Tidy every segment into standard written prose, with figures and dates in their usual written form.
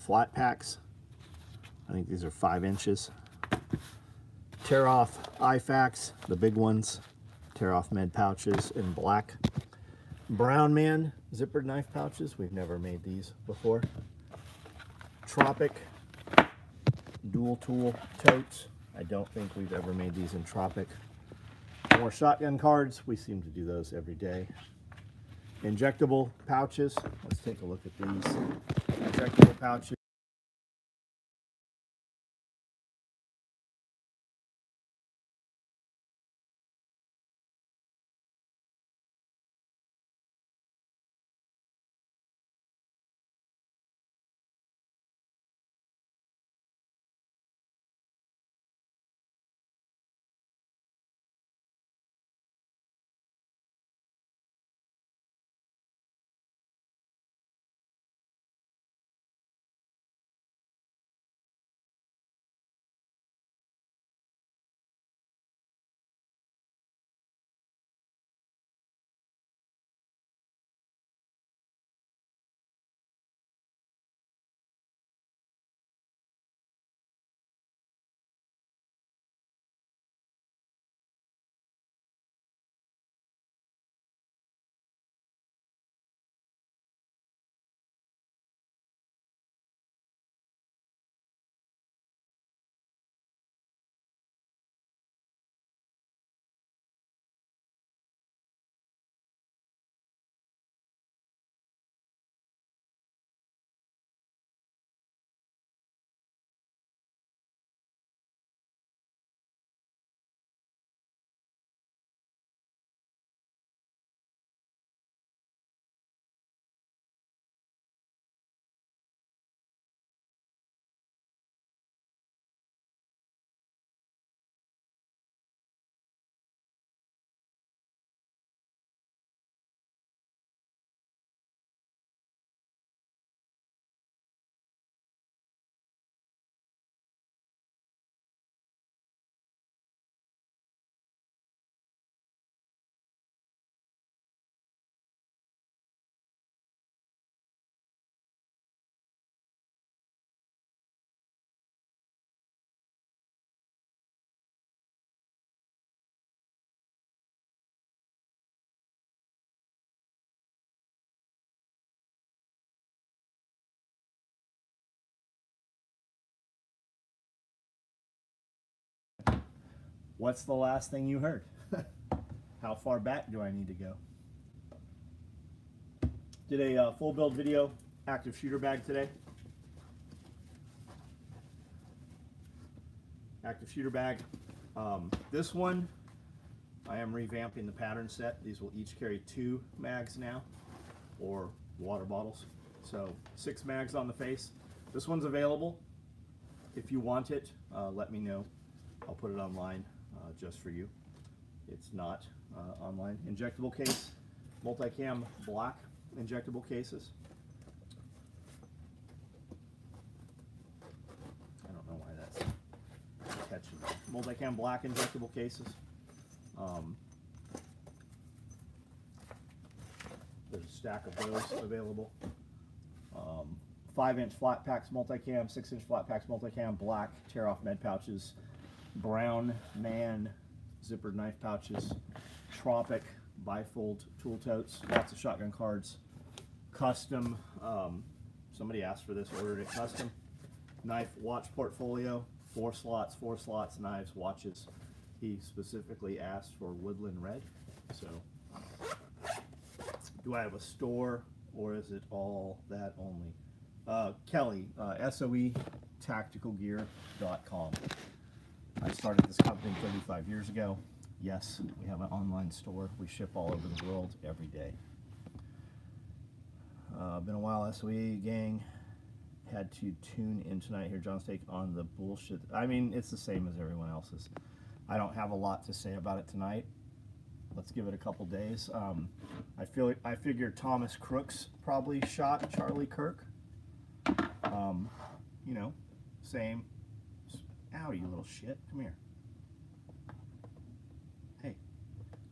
flat packs. I think these are 5 inches. Tear off IFAKs, the big ones. Tear off med pouches in black. Brown Man zippered knife pouches. We've never made these before. Tropic dual tool totes. I don't think we've ever made these in Tropic. More shotgun cards. We seem to do those every day. Injectable pouches. Let's take a look at these. Injectable pouches. What's the last thing you heard? How far back do I need to go? Did a full build video, active shooter bag today. Active shooter bag. This one, I am revamping the pattern set. These will each carry 2 mags now, or water bottles. So 6 mags on the face. This one's available. If you want it, let me know. I'll put it online just for you. It's not online. Injectable case, multicam black injectable cases. I don't know why that's catching me. Multicam black injectable cases. There's a stack of those available. 5-inch flat packs multicam, 6-inch flat packs multicam, black tear off med pouches, Brown Man zippered knife pouches, Tropic bifold tool totes, lots of shotgun cards, custom, somebody asked for this, ordered it custom, knife watch portfolio, 4 slots, knives, watches. He specifically asked for woodland red. So do I have a store or is it all that only? Kelly, SOE tacticalgear.com. I started this company 35 years ago. Yes, we have an online store. We ship all over the world every day. Been a while, SOE gang. Had to tune in tonight, hear John's take on the bullshit. I mean, it's the same as everyone else's. I don't have a lot to say about it tonight. Let's give it a couple days. I figure Thomas Crooks probably shot Charlie Kirk. You know, same. Ow, you little shit. Come here. Hey,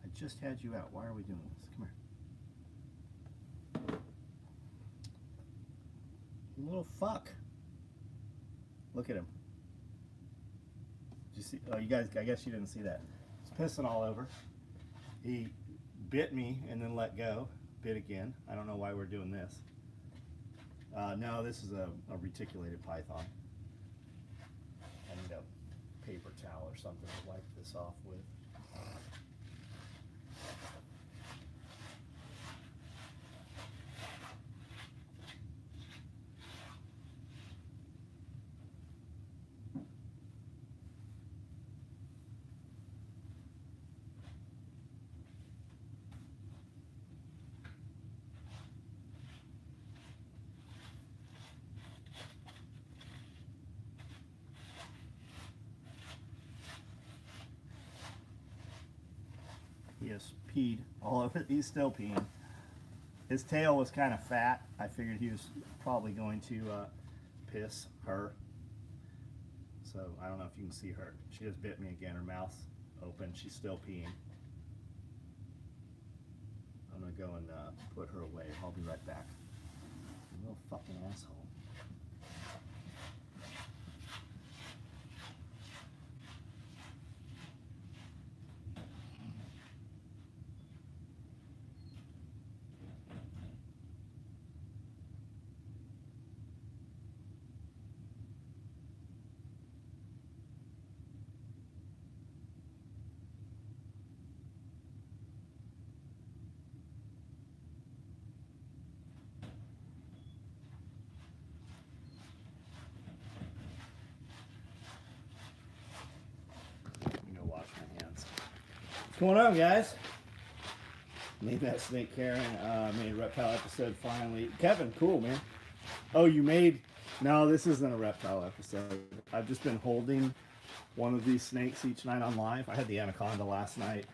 I just had you out. Why are we doing this? Come here. You little fuck. Look at him. Did you see? Oh, you guys, I guess you didn't see that. He's pissing all over. He bit me and then let go. Bit again. I don't know why we're doing this. No, this is a reticulated python. I need a paper towel or something to wipe this off with. He has peed all over. He's still peeing. His tail was kind of fat. I figured he was probably going to piss her. So I don't know if you can see her. She just bit me again. Her mouth's open. She's still peeing. I'm gonna go and put her away. I'll be right back. You little fucking asshole. What's going on, guys? Made that snake Karen, made a reptile episode finally. Kevin, cool, man. Oh, you made, no, this isn't a reptile episode. I've just been holding one of these snakes each night on live. I had the anaconda last night,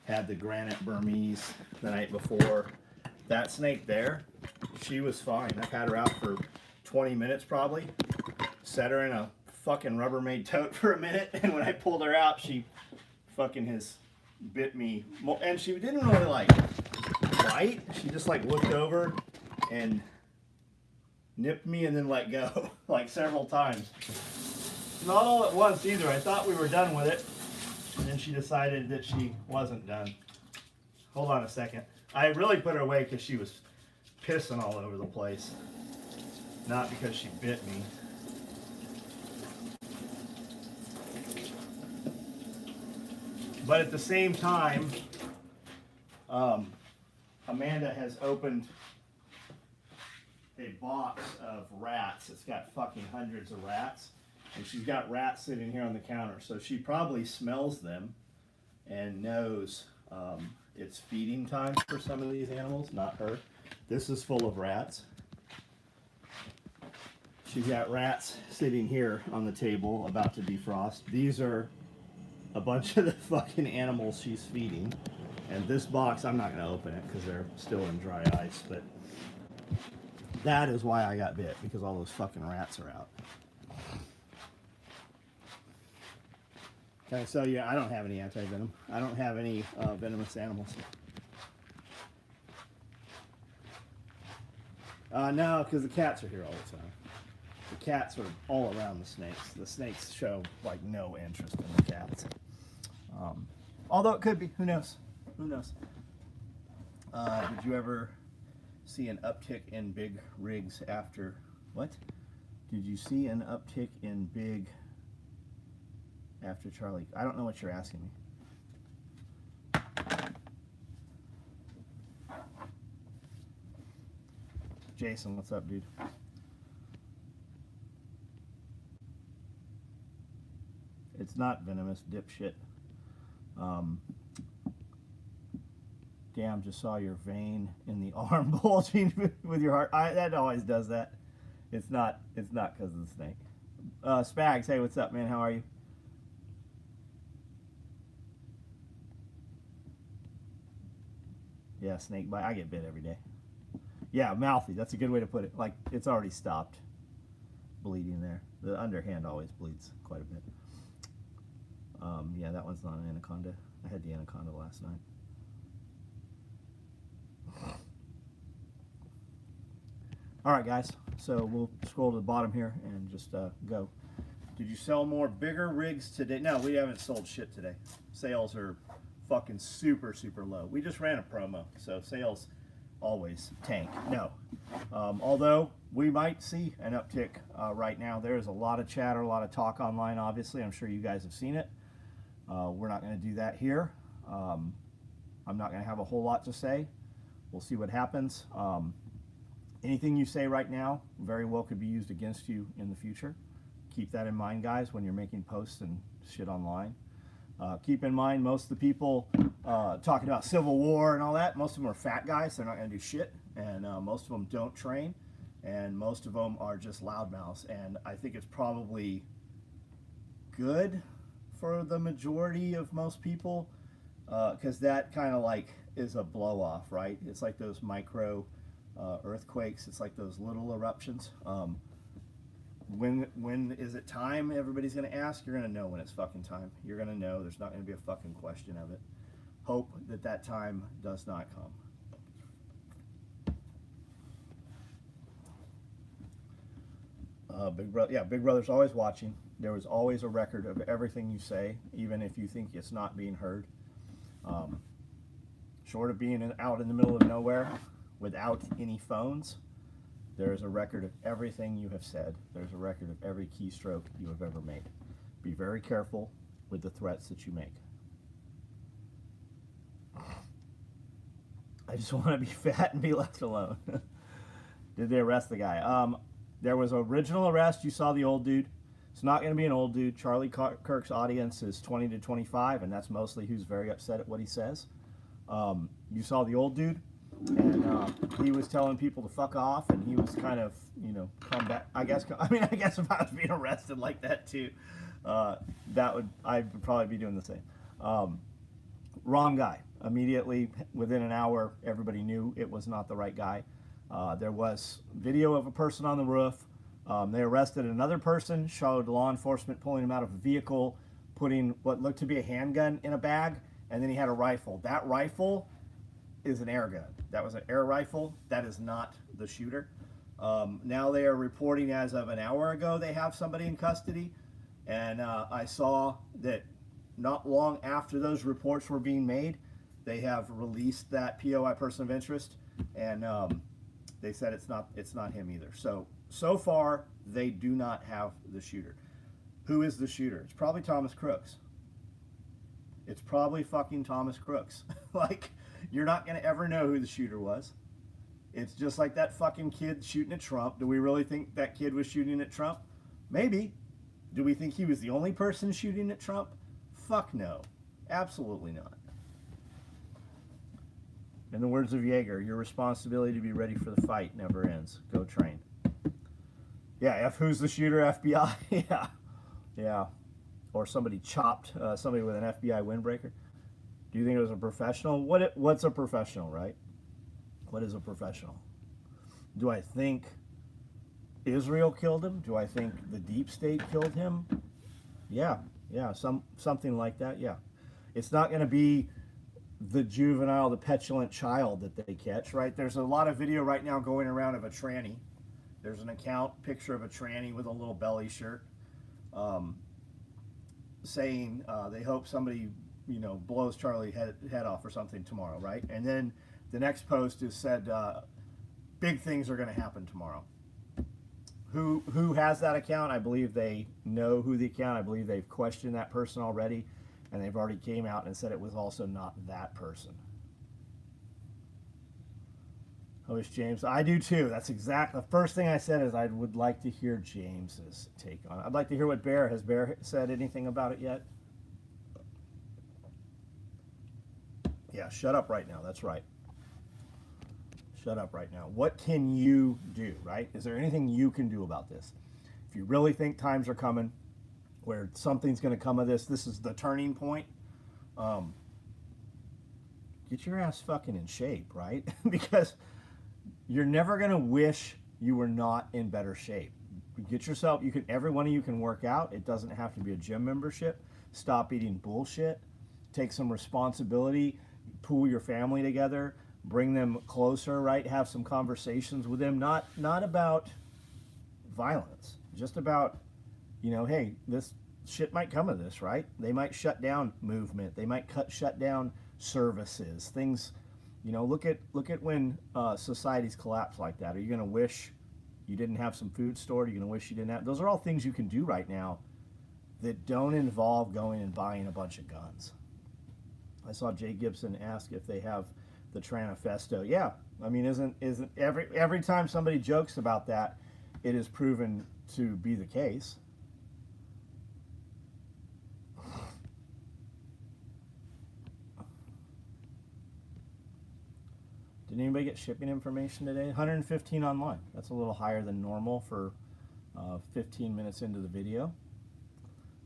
had the granite Burmese the night before. That snake there, she was fine. I've had her out for 20 minutes probably. Set her in a fucking Rubbermaid tote for a minute, and when I pulled her out, she fucking has bit me, and she didn't really like bite. She just like looked over and nipped me and then let go like several times. Not all at once either. I thought we were done with it, and then she decided that she wasn't done. Hold on a second. I really put her away because she was pissing all over the place, not because she bit me. But at the same time, Amanda has opened a box of rats. It's got fucking hundreds of rats. And she's got rats sitting here on the counter. So she probably smells them and knows it's feeding time for some of these animals, not her. This is full of rats. She's got rats sitting here on the table about to defrost. These are a bunch of the fucking animals she's feeding. And this box, I'm not going to open it because they're still in dry ice, but that is why I got bit, because all those fucking rats are out. Okay, so yeah, I don't have any anti-venom. I don't have any venomous animals. No, because the cats are here all the time. The cats are all around the snakes. The snakes show like no interest in the cats. Although it could be, who knows? Who knows? Did you ever see an uptick in big rigs after, what? Did you see an uptick in big after Charlie? I don't know what you're asking me. Jason, what's up, dude? It's not venomous, dipshit. Damn, just saw your vein in the arm bulging with your heart. That always does that. It's not because of the snake. Spags, hey, what's up, man? How are you? Yeah, snake bite. I get bit every day. Yeah, mouthy. That's a good way to put it. Like, it's already stopped bleeding there. The underhand always bleeds quite a bit. Yeah, that one's not an anaconda. I had the anaconda last night. All right, guys. So we'll scroll to the bottom here and just go. Did you sell more bigger rigs today? No, we haven't sold shit today. Sales are fucking super, super low. We just ran a promo, so sales always tank. No. Although we might see an uptick right now. There is a lot of chatter, a lot of talk online, obviously. I'm sure you guys have seen it. We're not going to do that here. I'm not going to have a whole lot to say. We'll see what happens. Anything you say right now very well could be used against you in the future. Keep that in mind, guys, when you're making posts and shit online. Keep in mind, most of the people talking about Civil War and all that, most of them are fat guys. They're not going to do shit. And most of them don't train. And most of them are just loudmouths. And I think it's probably good for the majority of most people, because that kind of like is a blow off, right? It's like those micro earthquakes. It's like those little eruptions. When is it time? Everybody's going to ask. You're going to know when it's fucking time. You're going to know. There's not going to be a fucking question of it. Hope that that time does not come. Big Brother's always watching. There was always a record of everything you say, even if you think it's not being heard. Short of being out in the middle of nowhere without any phones, there's a record of everything you have said. There's a record of every keystroke you have ever made. Be very careful with the threats that you make. I just want to be fat and be left alone. Did they arrest the guy? There was an original arrest. You saw the old dude. It's not going to be an old dude. Charlie Kirk's audience is 20 to 25, and that's mostly who's very upset at what he says. You saw the old dude, and he was telling people to fuck off, and he was kind of, come back. I guess if I was being arrested like that too, I would probably be doing the same. Wrong guy. Immediately, within an hour, everybody knew it was not the right guy. There was video of a person on the roof. They arrested another person, showed law enforcement pulling him out of a vehicle, putting what looked to be a handgun in a bag, and then he had a rifle. That rifle is an air gun. That was an air rifle. That is not the shooter. Now they are reporting as of an hour ago they have somebody in custody, and I saw that not long after those reports were being made, they have released that POI, person of interest, and they said it's not him either. So far, they do not have the shooter. Who is the shooter? It's probably Thomas Crooks. It's probably fucking Thomas Crooks. Like, you're not going to ever know who the shooter was. It's just like that fucking kid shooting at Trump. Do we really think that kid was shooting at Trump? Maybe. Do we think he was the only person shooting at Trump? Fuck no. Absolutely not. In the words of Jaeger, your responsibility to be ready for the fight never ends. Go train. Yeah, who's the shooter? FBI? Yeah. Or somebody chopped somebody with an FBI windbreaker. Do you think it was a professional? What's a professional, right? What is a professional? Do I think Israel killed him? Do I think the deep state killed him? Yeah, something like that, yeah. It's not going to be the juvenile, the petulant child that they catch, right? There's a lot of video right now going around of a tranny. There's an picture of a tranny with a little belly shirt, saying they hope somebody, blows Charlie head off or something tomorrow, right? And then the next post is said, big things are going to happen tomorrow. Who has that account? I believe they know who the account. I believe they've questioned that person already, and they've already came out and said it was also not that person. I wish James. I do too. That's exactly the first thing I said. Is I would like to hear James's take on it. I'd like to hear what Bear has. Bear said anything about it yet? Yeah, shut up right now. That's right. Shut up right now. What can you do, right? Is there anything you can do about this? If you really think times are coming where something's going to come of this is the turning point, get your ass fucking in shape, right? Because you're never going to wish you were not in better shape. Get yourself, every one of you can work out. It doesn't have to be a gym membership. Stop eating bullshit. Take some responsibility. Pool your family together. bring them closer, right? Have some conversations with them, not about violence, just about, hey, this shit might come of this, right? They might shut down movement, they might shut down services, things. Look at when societies collapse like that. Are you going to wish you didn't have some food stored? Are you going to wish you didn't have? Those are all things you can do right now that don't involve going and buying a bunch of guns. I saw Jay Gibson ask if they have the Tranifesto. Yeah, I mean, isn't every time somebody jokes about that, it is proven to be the case. Did anybody get shipping information today? 115 online. That's a little higher than normal for 15 minutes into the video.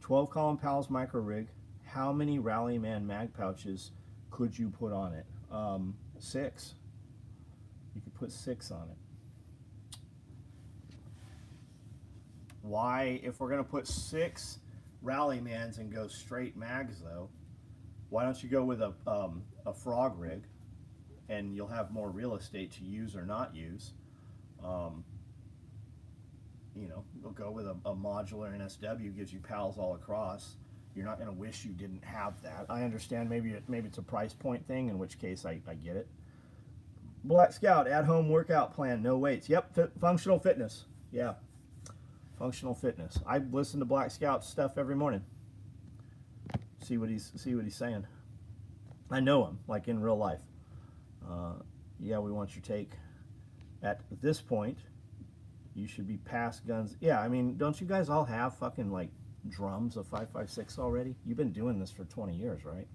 12 column Pals micro rig. How many Rallyman mag pouches could you put on it? 6. You could put 6 on it. Why, if we're going to put 6 Rallymans and go straight mags though, why don't you go with a frog rig, and you'll have more real estate to use or not use. We'll go with a modular NSW, gives you pals all across. You're not going to wish you didn't have that. I understand maybe it's a price point thing, in which case I get it. Black Scout, at-home workout plan, no weights. Yep, functional fitness. Yeah, functional fitness. I listen to Black Scout stuff every morning. See what he's saying. I know him, like in real life. Yeah, we want your take. At this point, you should be past guns. Yeah, I mean, don't you guys all have fucking like drums of 5.56 already? You've been doing this for 20 years, right?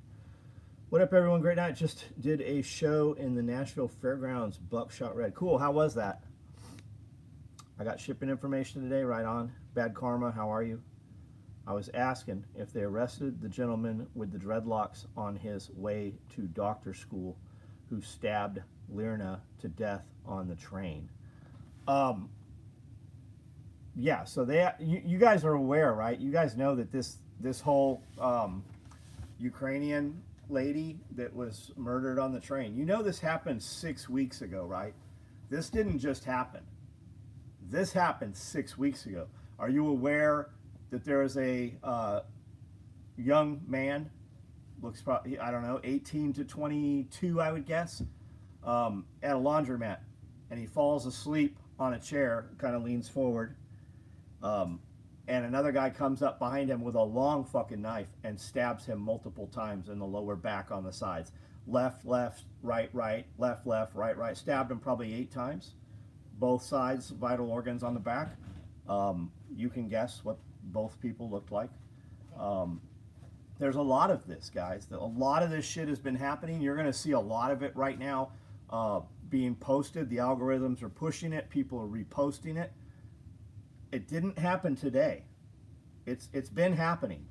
What up, everyone? Great night. Just did a show in the Nashville Fairgrounds, Buckshot Red. Cool. How was that? I got shipping information today. Right on. Bad Karma, how are you? I was asking if they arrested the gentleman with the dreadlocks on his way to doctor school who stabbed Lyrna to death on the train. Yeah, so you guys are aware, right? You guys know that this whole Ukrainian lady that was murdered on the train, this happened 6 weeks ago, right? This didn't just happen. This happened 6 weeks ago. Are you aware that there is a young man, looks probably, I don't know, 18 to 22, I would guess, at a laundromat, and he falls asleep on a chair, kind of leans forward, and another guy comes up behind him with a long fucking knife and stabs him multiple times in the lower back on the sides. Left, left, right, right, left, left, right, right. Stabbed him probably 8 times. Both sides, vital organs on the back. You can guess what both people looked like. There's a lot of this, guys. A lot of this shit has been happening. You're going to see a lot of it right now being posted. The algorithms are pushing it. People are reposting it. It didn't happen today. It's been happening.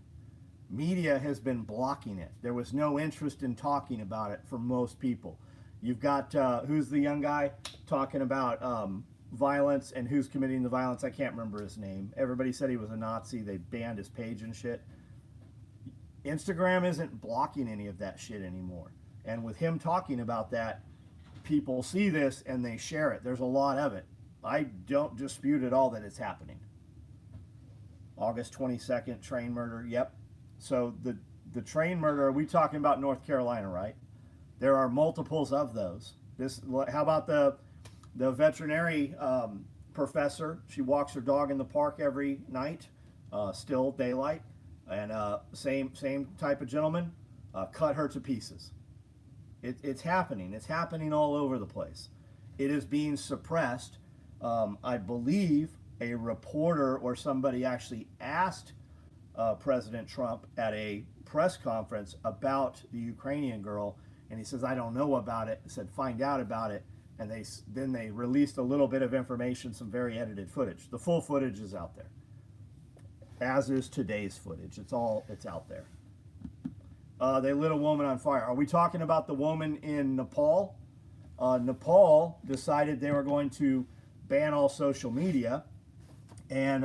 Media has been blocking it. There was no interest in talking about it for most people. You've got, who's the young guy talking about violence and who's committing the violence? I can't remember his name. Everybody said he was a Nazi. They banned his page and shit. Instagram isn't blocking any of that shit anymore. And with him talking about that, people see this and they share it. There's a lot of it. I don't dispute at all that it's happening. August 22nd, train murder. Yep. So the train murder, are we talking about North Carolina, right? There are multiples of those. How about the veterinary professor? She walks her dog in the park every night, still daylight, and same type of gentleman, cut her to pieces. It's happening. It's happening all over the place. It is being suppressed. I believe a reporter or somebody actually asked President Trump at a press conference about the Ukrainian girl, and he says, I don't know about it. He said, find out about it. And then they released a little bit of information, some very edited footage. The full footage is out there, as is today's footage. It's out there. They lit a woman on fire. Are we talking about the woman in Nepal? Nepal decided they were going to ban all social media, and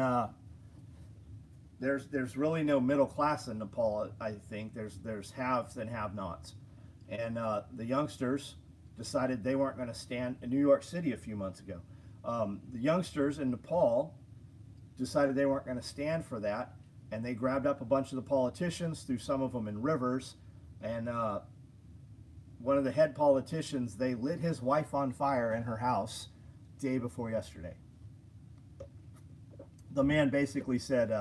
there's really no middle class in Nepal. I think there's haves and have-nots, and the youngsters decided they weren't going to stand in New York City a few months ago. The youngsters in Nepal decided they weren't going to stand for that, and they grabbed up a bunch of the politicians, threw some of them in rivers, and one of the head politicians, they lit his wife on fire in her house day before yesterday. The man basically said,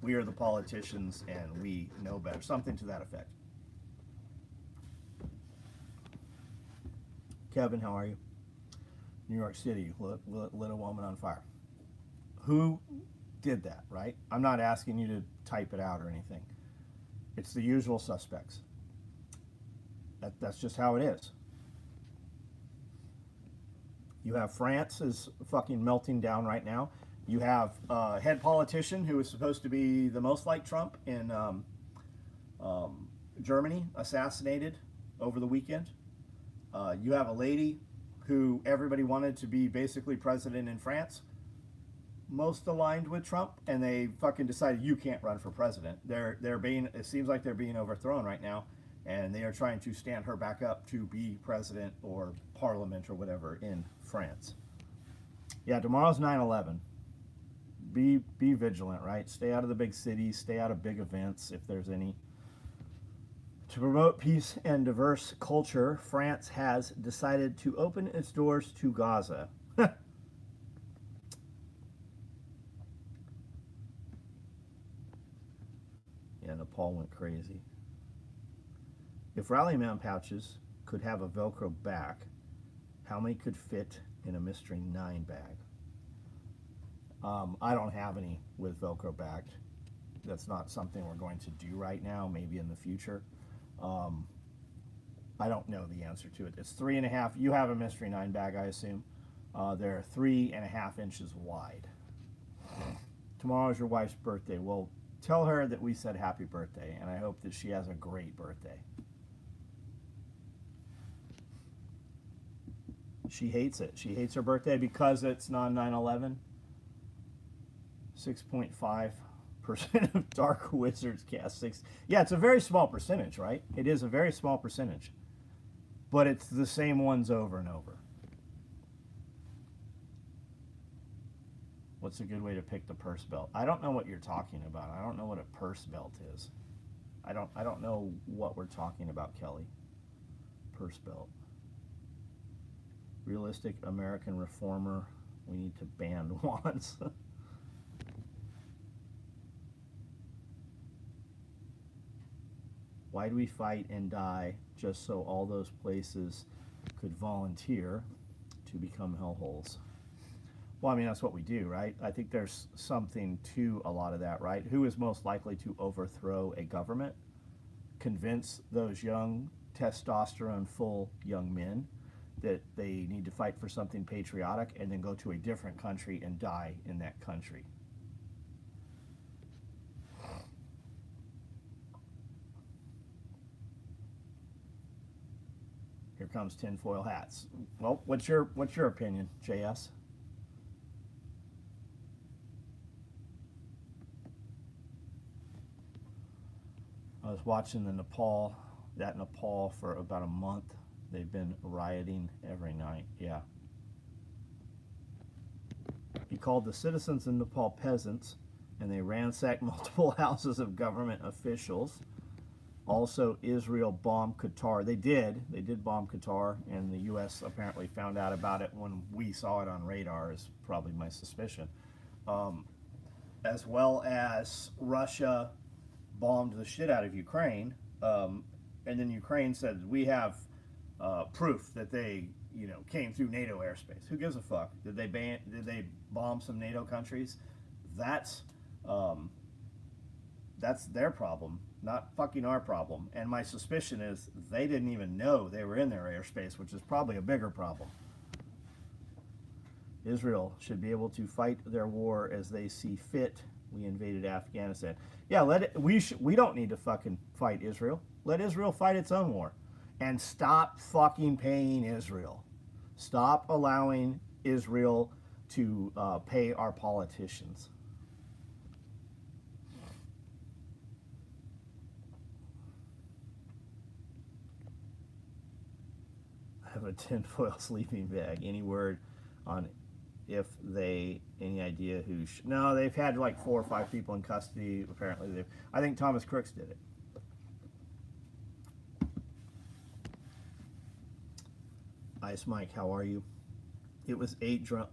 we are the politicians and we know better, something to that effect. Kevin, how are you? New York City lit a woman on fire. Who did that, right? I'm not asking you to type it out or anything. It's the usual suspects. That's just how it is. You have France is fucking melting down right now. You have a head politician who is supposed to be the most like Trump in Germany assassinated over the weekend. You have a lady who everybody wanted to be basically president in France, most aligned with Trump, and they fucking decided you can't run for president. It seems like they're being overthrown right now, and they are trying to stand her back up to be president or parliament or whatever in France. Yeah, tomorrow's 9/11. Be vigilant, right? Stay out of the big cities, stay out of big events if there's any. To promote peace and diverse culture, France has decided to open its doors to Gaza. Yeah, Nepal went crazy. If Rally Mount pouches could have a Velcro back, how many could fit in a Mystery 9 bag? I don't have any with Velcro backed. That's not something we're going to do right now, maybe in the future. I don't know the answer to it. It's 3.5. You have a Mystery 9 bag, I assume. They're 3.5 inches wide. Tomorrow's your wife's birthday. Well, tell her that we said happy birthday, and I hope that she has a great birthday. She hates it. She hates her birthday because it's non-9/11. 6.5% of Dark Wizards cast 6. Yeah, it's a very small percentage, right? It is a very small percentage. But it's the same ones over and over. What's a good way to pick the purse belt? I don't know what you're talking about. I don't know what a purse belt is. I don't know what we're talking about, Kelly. Purse belt. Realistic American reformer. We need to ban wands. Why do we fight and die just so all those places could volunteer to become hellholes? Well, I mean, that's what we do, right? I think there's something to a lot of that, right? Who is most likely to overthrow a government? Convince those young, testosterone-full young men that they need to fight for something patriotic and then go to a different country and die in that country. Here comes tinfoil hats. Well, what's your opinion, JS? I was watching Nepal for about a month. They've been rioting every night. Yeah. He called the citizens in Nepal peasants, and they ransacked multiple houses of government officials. Also, Israel bombed Qatar. They did bomb Qatar, and the U.S. apparently found out about it when we saw it on radar, is probably my suspicion. As well as Russia bombed the shit out of Ukraine, and then Ukraine said, we have proof that they, came through NATO airspace. Who gives a fuck? Did they bomb some NATO countries? That's their problem, not fucking our problem. And my suspicion is they didn't even know they were in their airspace, which is probably a bigger problem. Israel should be able to fight their war as they see fit. We invaded Afghanistan. Yeah, we don't need to fucking fight Israel. Let Israel fight its own war. And stop fucking paying Israel. Stop allowing Israel to pay our politicians. of a tinfoil sleeping bag. Any word on if any idea who? No, they've had like 4 or 5 people in custody. Apparently, I think Thomas Crooks did it. Ice Mike, how are you? It was 8 drones.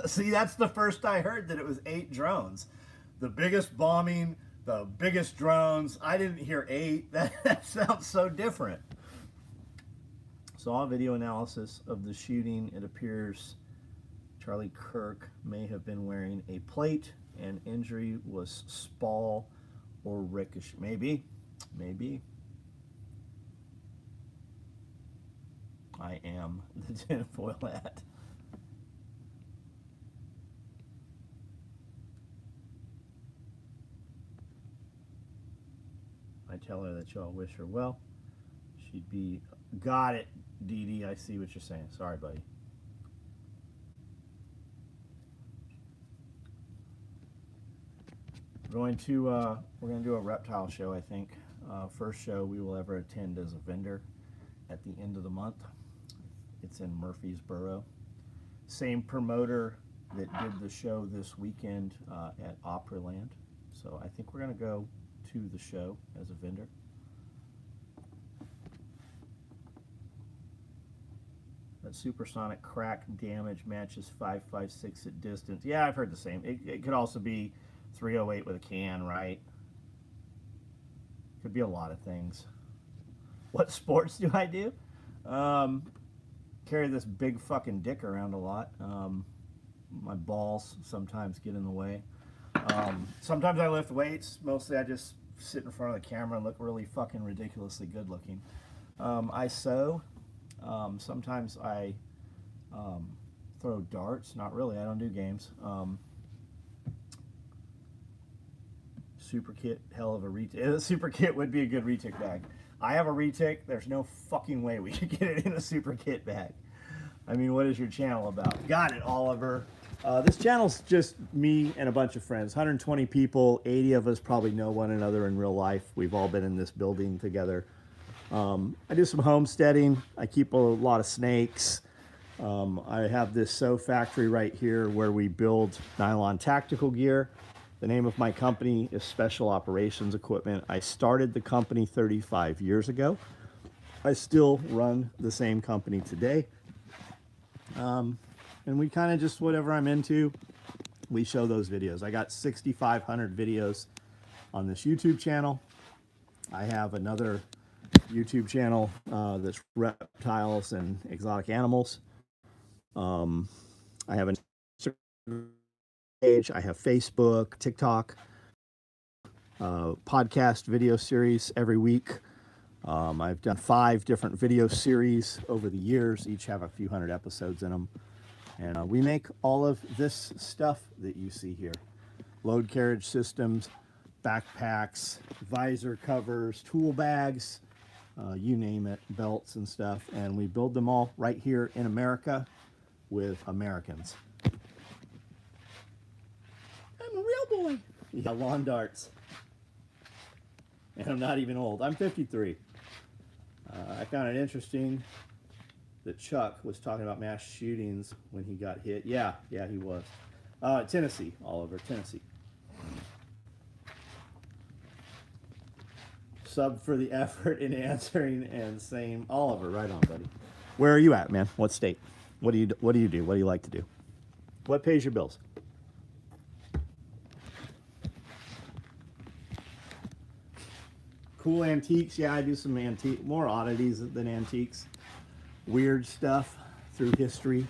See, that's the first I heard that it was 8 drones. The biggest bombing, the biggest drones. I didn't hear 8. That sounds so different. Saw a video analysis of the shooting. It appears Charlie Kirk may have been wearing a plate and injury was spall or ricochet. Maybe. I am the tinfoil hat. I tell her that y'all wish her well. She'd be... Got it, Dee Dee. I see what you're saying. Sorry, buddy. We're going to do a reptile show, I think. First show we will ever attend as a vendor at the end of the month. It's in Murfreesboro. Same promoter that did the show this weekend at Opryland. So I think we're going to go to the show as a vendor. That supersonic crack damage matches 5.56 at distance. Yeah, I've heard the same. It could also be 308 with a can, right? Could be a lot of things. What sports do I do? Carry this big fucking dick around a lot. My balls sometimes get in the way. Sometimes I lift weights. Mostly I just sit in front of the camera and look really fucking ridiculously good looking. I sew. Sometimes I throw darts. Not really. I don't do games. Super kit, hell of a retic. Super kit would be a good retic bag. I have a retic. There's no fucking way we could get it in a super kit bag. I mean, what is your channel about? Got it, Oliver. This channel's just me and a bunch of friends. 120 people. 80 of us probably know one another in real life. We've all been in this building together. I do some homesteading. I keep a lot of snakes. I have this SOE factory right here where we build nylon tactical gear. The name of my company is Special Operations Equipment. I started the company 35 years ago. I still run the same company today. And we kind of just, whatever I'm into, we show those videos. I got 6,500 videos on this YouTube channel. I have another YouTube channel that's reptiles and exotic animals. I have an Instagram page. I have Facebook, TikTok, podcast video series every week. I've done 5 different video series over the years. Each have a few hundred episodes in them. And we make all of this stuff that you see here. Load carriage systems, backpacks, visor covers, tool bags, you name it, belts and stuff. And we build them all right here in America with Americans. I'm a real boy. Yeah, lawn darts. And I'm not even old. I'm 53. I found it interesting that Chuck was talking about mass shootings when he got hit. Yeah, he was. Tennessee, Oliver, Tennessee. Sub for the effort in answering and same. Oliver, right on, buddy. Where are you at, man? What state? What do you do? What do you like to do? What pays your bills? Cool antiques. Yeah, I do some antique, more oddities than antiques. Weird stuff through history.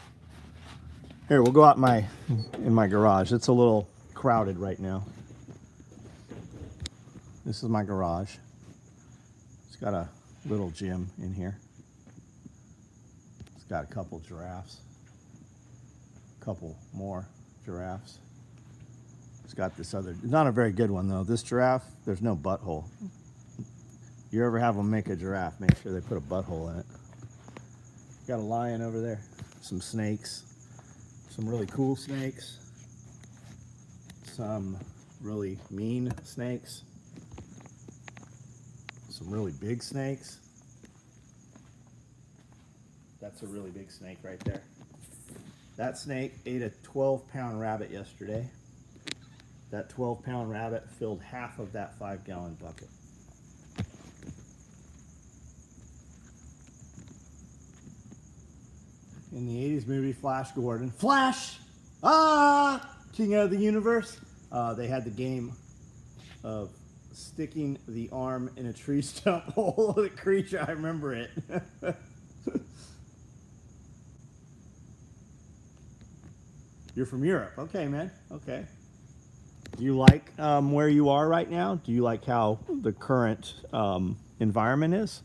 Here, we'll go out in my garage. It's a little crowded right now. This is my garage. It's got a little gym in here. It's got a couple giraffes. A couple more giraffes. It's got this other, not a very good one though. This giraffe, there's no butthole. You ever have them make a giraffe, make sure they put a butthole in it. Got a lion over there. Some snakes. Some really cool snakes. Some really mean snakes. Some really big snakes. That's a really big snake right there. That snake ate a 12-pound rabbit yesterday. That 12-pound rabbit filled half of that 5-gallon bucket. In the 80s movie Flash Gordon, Flash! Ah! King of the universe. They had the game of sticking the arm in a tree stump hole of the creature. I remember it. You're from Europe. Okay, man. Okay. Do you like where you are right now? Do you like how the current environment is?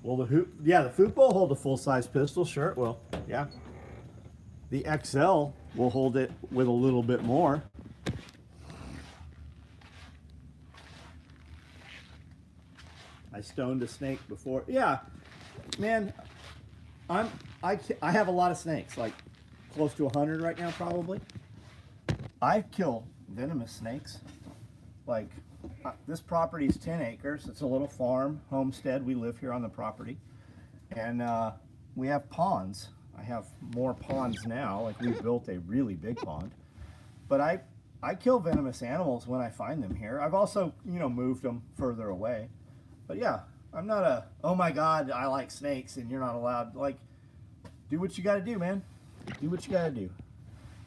Well, the Foop will hold a full-size pistol. Sure, it will. Yeah. The XL will hold it with a little bit more. I stoned a snake before. Yeah, man. I have a lot of snakes, like close to 100 right now, probably. I kill venomous snakes. Like this property is 10 acres. It's a little farm, homestead. We live here on the property, and we have ponds. I have more ponds now. Like we built a really big pond, but I kill venomous animals when I find them here. I've also moved them further away, but yeah. I'm not a, oh my God, I like snakes and you're not allowed. Like, do what you got to do, man. Do what you got to do.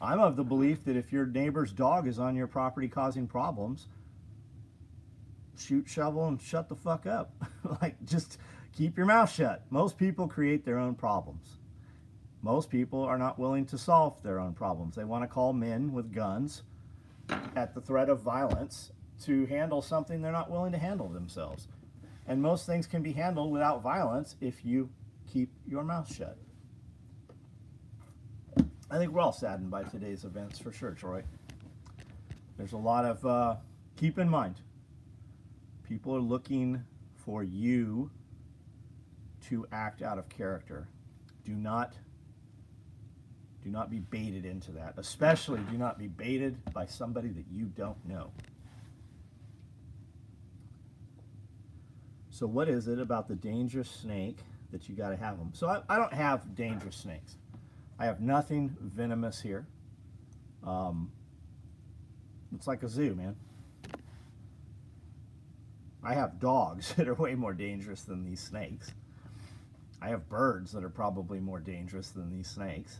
I'm of the belief that if your neighbor's dog is on your property causing problems, shoot, shovel, and shut the fuck up. Like, just keep your mouth shut. Most people create their own problems. Most people are not willing to solve their own problems. They want to call men with guns at the threat of violence to handle something they're not willing to handle themselves. And most things can be handled without violence if you keep your mouth shut. I think we're all saddened by today's events for sure, Troy. There's a lot of, keep in mind, people are looking for you to act out of character. Do not be baited into that. Especially do not be baited by somebody that you don't know. So what is it about the dangerous snake that you got to have them? So I don't have dangerous snakes. I have nothing venomous here. It's like a zoo, man. I have dogs that are way more dangerous than these snakes. I have birds that are probably more dangerous than these snakes.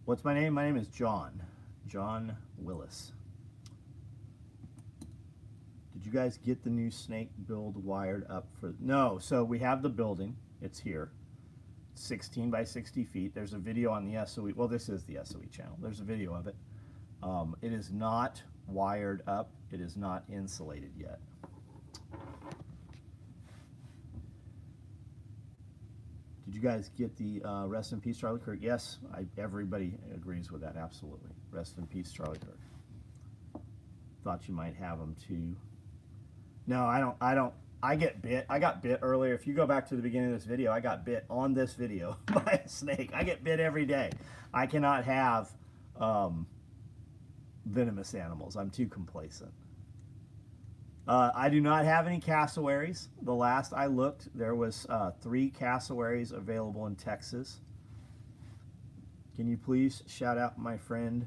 What's my name? My name is John. John Willis. Did you guys get the new snake build wired up for? No, so we have the building. It's here. 16 by 60 feet. There's a video on the SOE. Well, this is the SOE channel. There's a video of it. It is not wired up. It is not insulated yet. Did you guys get the rest in peace, Charlie Kirk? Yes, everybody agrees with that. Absolutely. Rest in peace, Charlie Kirk. Thought you might have them too. No, I don't. I get bit. I got bit earlier. If you go back to the beginning of this video, I got bit on this video by a snake. I get bit every day. I cannot have venomous animals. I'm too complacent. I do not have any cassowaries. The last I looked, there was 3 cassowaries available in Texas. Can you please shout out my friend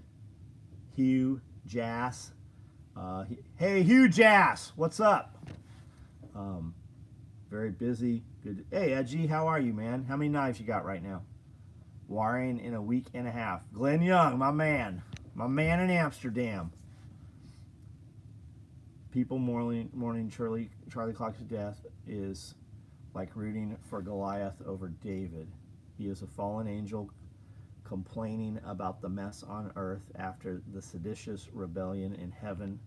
Hugh Jass? Hey, Hugh Jass, what's up? Very busy. Good. Hey, Edgy, how are you, man? How many knives you got right now? Wiring in a week and a half. Glenn Young, my man in Amsterdam. People mourning Charlie Clark's death is like rooting for Goliath over David. He is a fallen angel complaining about the mess on earth after the seditious rebellion in heaven.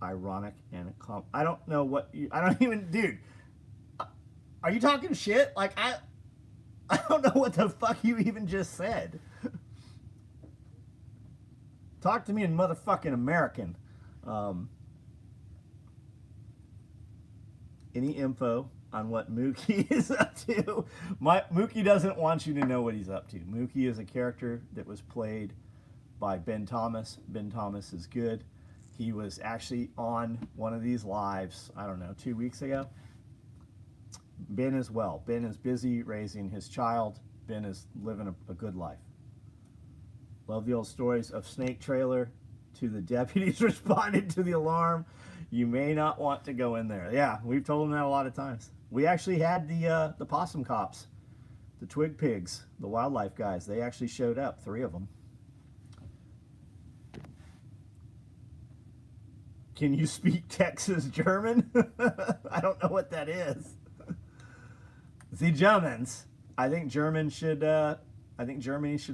Ironic and I don't know what you, I don't even, dude, are you talking shit? Like I don't know what the fuck you even just said. Talk to me in motherfucking American. Any info on what Mookie is up to. Mookie doesn't want you to know what he's up to. Mookie is a character that was played by Ben Thomas. Ben Thomas is good. He was actually on one of these lives, I don't know, 2 weeks ago. Ben is well. Ben is busy raising his child. Ben is living a good life. Love the old stories of snake trailer to the deputies responding to the alarm. You may not want to go in there. Yeah, we've told them that a lot of times. We actually had the possum cops, the twig pigs, the wildlife guys. They actually showed up, 3 of them. Can you speak Texas German? I don't know what that is. The Germans. I think Germany should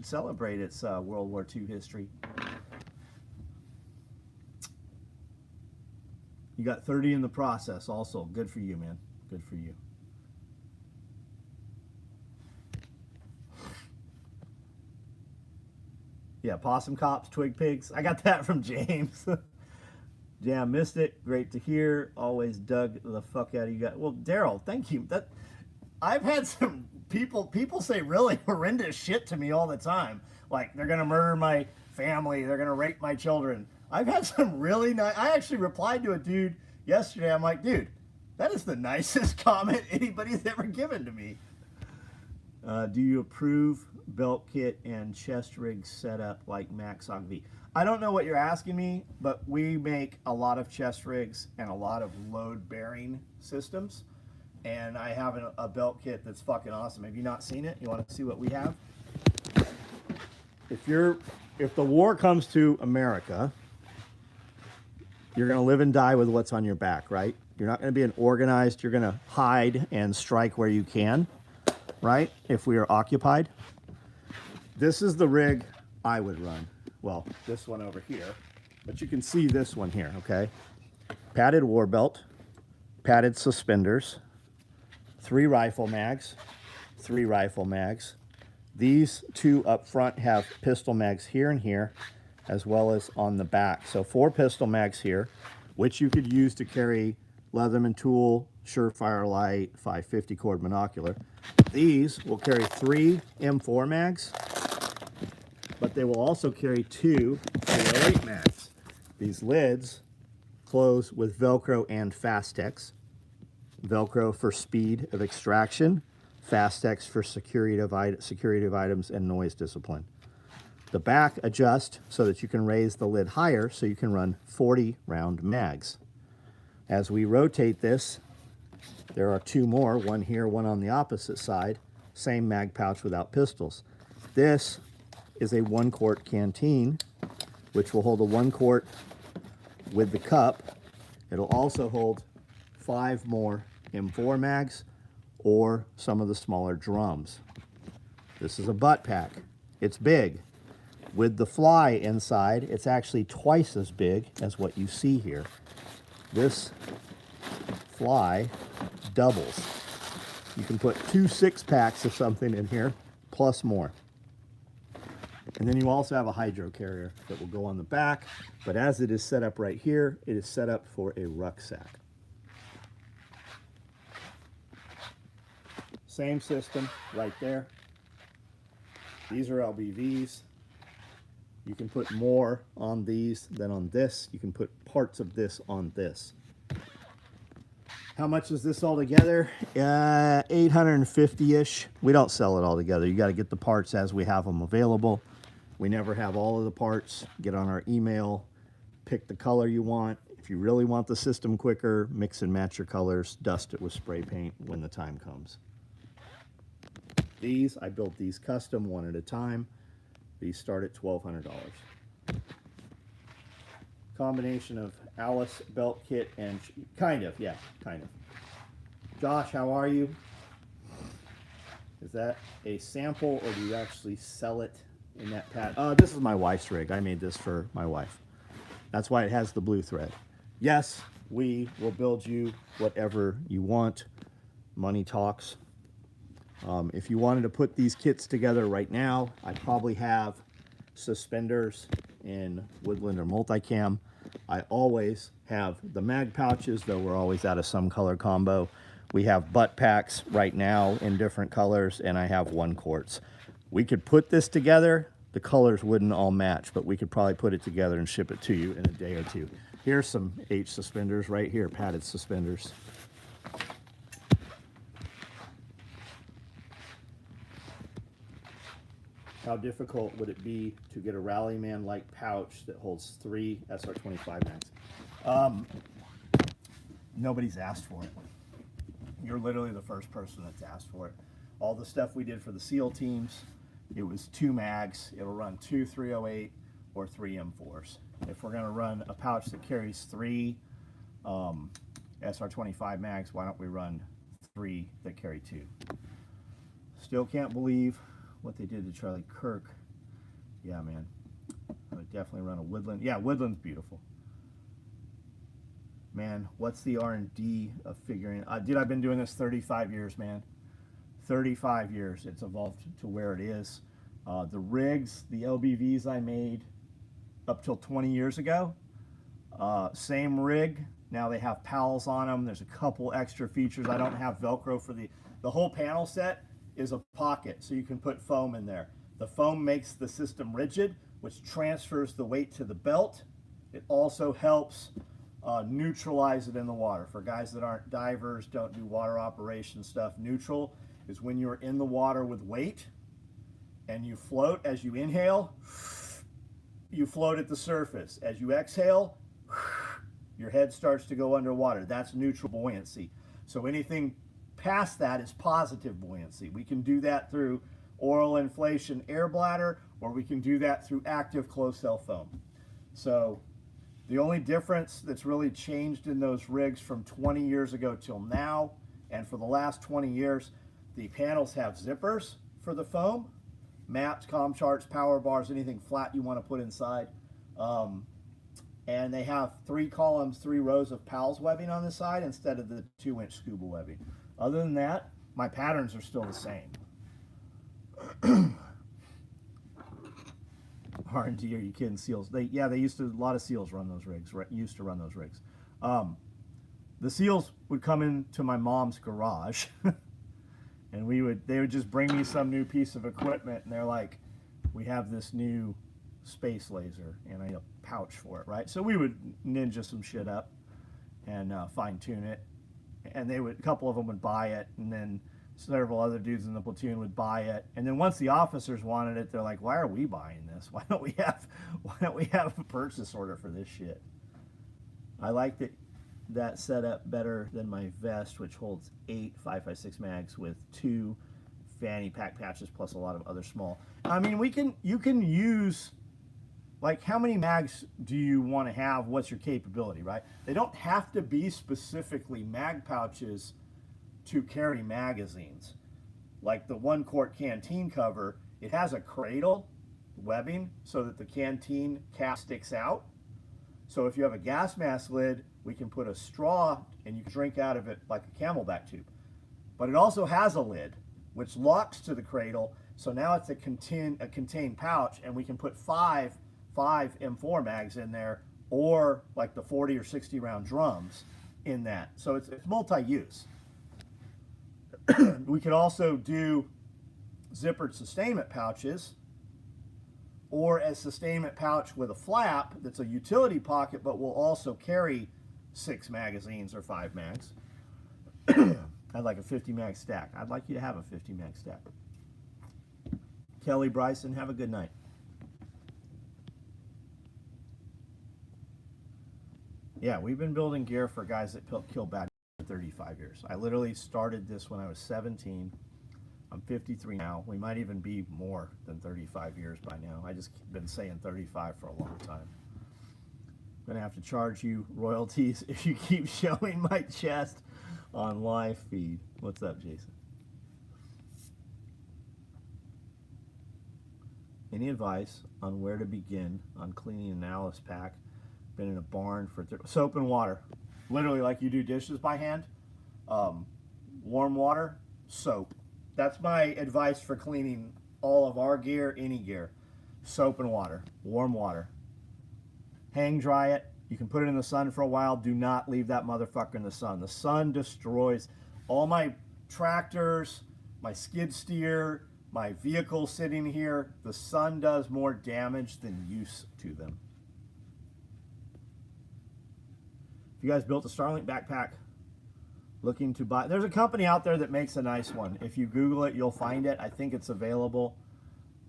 celebrate its World War II history. You got 30 in the process also. Good for you, man. Good for you. Yeah, possum cops, twig pigs. I got that from James. Yeah, missed it. Great to hear. Always dug the fuck out of you guys. Well, Daryl, thank you. I've had some people say really horrendous shit to me all the time. Like, they're gonna murder my family, they're gonna rape my children. I've had some really nice. I actually replied to a dude yesterday. I'm like, dude, that is the nicest comment anybody's ever given to me. Do you approve belt kit and chest rig setup like Max Ogv? I don't know what you're asking me, but we make a lot of chest rigs and a lot of load bearing systems. And I have a belt kit that's fucking awesome. Have you not seen it? You want to see what we have? If the war comes to America, you're going to live and die with what's on your back, right? You're not going to be an organized, you're going to hide and strike where you can, right? If we are occupied. This is the rig I would run. Well, this one over here, but you can see this one here, okay? Padded war belt, padded suspenders, 3 rifle mags, 3 rifle mags. These 2 up front have pistol mags here and here, as well as on the back. So 4 pistol mags here, which you could use to carry Leatherman tool, Surefire light, 550 cord monocular. These will carry 3 M4 mags, but they will also carry 2 .308 mags. These lids close with Velcro and Fastex. Velcro for speed of extraction, Fastex for security of items and noise discipline. The back adjusts so that you can raise the lid higher so you can run 40 round mags. As we rotate this, there are 2 more, one here, one on the opposite side, same mag pouch without pistols. This is a 1 quart canteen, which will hold a 1 quart with the cup. It'll also hold 5 more M4 mags or some of the smaller drums. This is a butt pack. It's big. With the fly inside, it's actually twice as big as what you see here. This fly doubles. You can put 2 6-packs of something in here, plus more. And then you also have a hydro carrier that will go on the back, but as it is set up right here, it is set up for a rucksack. Same system right there. These are LBVs. You can put more on these than on this. You can put parts of this on this. How much is this all together? 850-ish. We don't sell it all together. You got to get the parts as we have them available. We never have all of the parts. Get on our email, pick the color you want. If you really want the system quicker, mix and match your colors, dust it with spray paint when the time comes. These, I built these custom one at a time. These start at $1,200. Combination of Alice belt kit and kind of. Josh, how are you? Is that a sample or do you actually sell it in that pad? This is my wife's rig. I made this for my wife. That's why it has the blue thread. Yes, we will build you whatever you want. Money talks. If you wanted to put these kits together right now, I probably have suspenders in Woodland or Multicam. I always have the mag pouches, though we're always out of some color combo. We have butt packs right now in different colors, and I have 1 quarts. We could put this together. The colors wouldn't all match, but we could probably put it together and ship it to you in a day or 2. Here's some H suspenders right here, padded suspenders. How difficult would it be to get a Rallyman-like pouch that holds 3 SR25 mags? Nobody's asked for it. You're literally the first person that's asked for it. All the stuff we did for the SEAL teams, it was 2 mags. It'll run 2 308 or 3 M4s. If we're gonna run a pouch that carries 3 SR25 mags, why don't we run 3 that carry 2? Still can't believe what they did to Charlie Kirk. Yeah, man. I would definitely run a Woodland. Yeah, Woodland's beautiful. Man, what's the R&D of figuring? Dude, I've been doing this 35 years, man. 35 years. It's evolved to where it is. The rigs, the LBVs I made up till 20 years ago, same rig. Now they have pals on them. There's a couple extra features. I don't have Velcro for the whole panel set is a pocket, so you can put foam in there. The foam makes the system rigid, which transfers the weight to the belt. It also helps neutralize it in the water. For guys that aren't divers, don't do water operation stuff, neutral is when you're in the water with weight and you float. As you inhale, you float at the surface. As you exhale, your head starts to go underwater. That's neutral buoyancy. So anything past that is positive buoyancy. We can do that through oral inflation air bladder, or we can do that through active closed cell foam. So the only difference that's really changed in those rigs from 20 years ago till now, and for the last 20 years, the panels have zippers for the foam, maps, comm charts, power bars, anything flat you want to put inside. And they have 3 columns, 3 rows of PALS webbing on the side instead of the 2-inch scuba webbing. Other than that, my patterns are still the same. R&D, are you kidding? SEALs. They used to, a lot of SEALs run those rigs, used to run those rigs. The SEALs would come into my mom's garage and they would just bring me some new piece of equipment, and they're like, we have this new space laser, and I need a pouch for it, right? So we would ninja some shit up and fine tune it, and a couple of them would buy it, and then several other dudes in the platoon would buy it, and then once the officers wanted it, they're like, why are we buying this? Why don't we have a purchase order for this shit? I like that setup better than my vest, which holds 8 5.56 mags with 2 fanny pack patches plus a lot of other small. I mean, you can use, like, how many mags do you want to have? What's your capability, right? They don't have to be specifically mag pouches to carry magazines. Like the 1-quart canteen cover, it has a cradle webbing so that the canteen cap sticks out. So if you have a gas mask lid, we can put a straw and you can drink out of it like a Camelback tube. But it also has a lid which locks to the cradle, so now it's a contained pouch, and we can put 5 M4 mags in there, or like the 40 or 60 round drums in that. So it's multi-use. We could also do zippered sustainment pouches, or a sustainment pouch with a flap that's a utility pocket but will also carry 6 magazines or 5 mags. I'd like a 50 mag stack. I'd like you to have a 50 mag stack. Kelly Bryson, have a good night. Yeah, we've been building gear for guys that kill bad for 35 years. I literally started this when I was 17. I'm 53 now. We might even be more than 35 years by now. I just been saying 35 for a long time. I'm gonna have to charge you royalties if you keep showing my chest on live feed. What's up, Jason? Any advice on where to begin on cleaning an Alice pack? Been in a barn for soap and water, literally like you do dishes by hand. Warm water, soap. That's my advice for cleaning all of our gear, any gear. Soap and water, warm water. Hang dry it. You can put it in the sun for a while. Do not leave that motherfucker in the sun. The sun destroys All my tractors, my skid steer, my vehicle sitting here, the sun does more damage than use to them. If you guys built a Starlink backpack, looking to buy, there's a company out there that makes a nice one. If you Google it, you'll find it. I think it's available.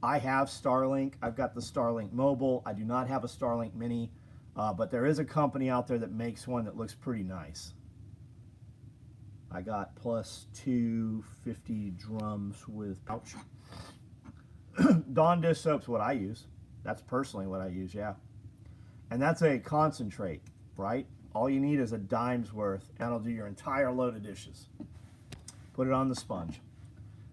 I have Starlink. I've got the Starlink Mobile. I do not have a Starlink Mini, but there is a company out there that makes one that looks pretty nice. I got plus 250 drums with pouch. Dawn dish soap's what I use. That's personally what I use, yeah. And that's a concentrate, right? All you need is a dime's worth, and that'll do your entire load of dishes. Put it on the sponge.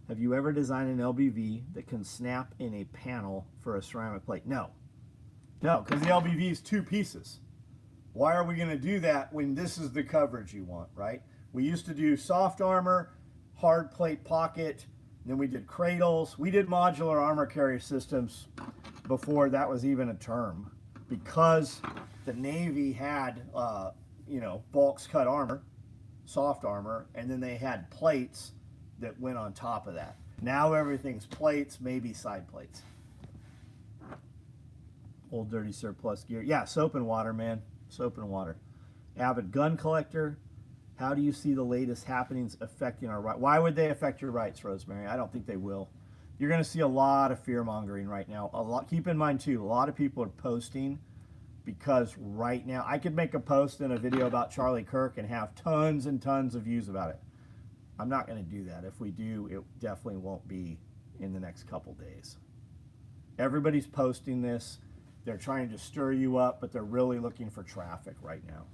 Have you ever designed an LBV that can snap in a panel for a ceramic plate? No. No, because the LBV is 2 pieces. Why are we going to do that when this is the coverage you want, right? We used to do soft armor, hard plate pocket, then we did cradles. We did modular armor carrier systems before that was even a term, because the Navy had, you know, bulks cut armor, soft armor, and then they had plates that went on top of that. Now everything's plates, maybe side plates. Old dirty surplus gear. Yeah, soap and water, man. Soap and water. Avid gun collector. How do you see the latest happenings affecting our rights? Why would they affect your rights, Rosemary? I don't think they will. You're going to see a lot of fear mongering right now. A lot. Keep in mind too, a lot of people are posting because right now I could make a post and a video about Charlie Kirk and have tons and tons of views about it. I'm not going to do that. If we do, it definitely won't be in the next couple days. Everybody's posting this. They're trying to stir you up, but they're really looking for traffic right now.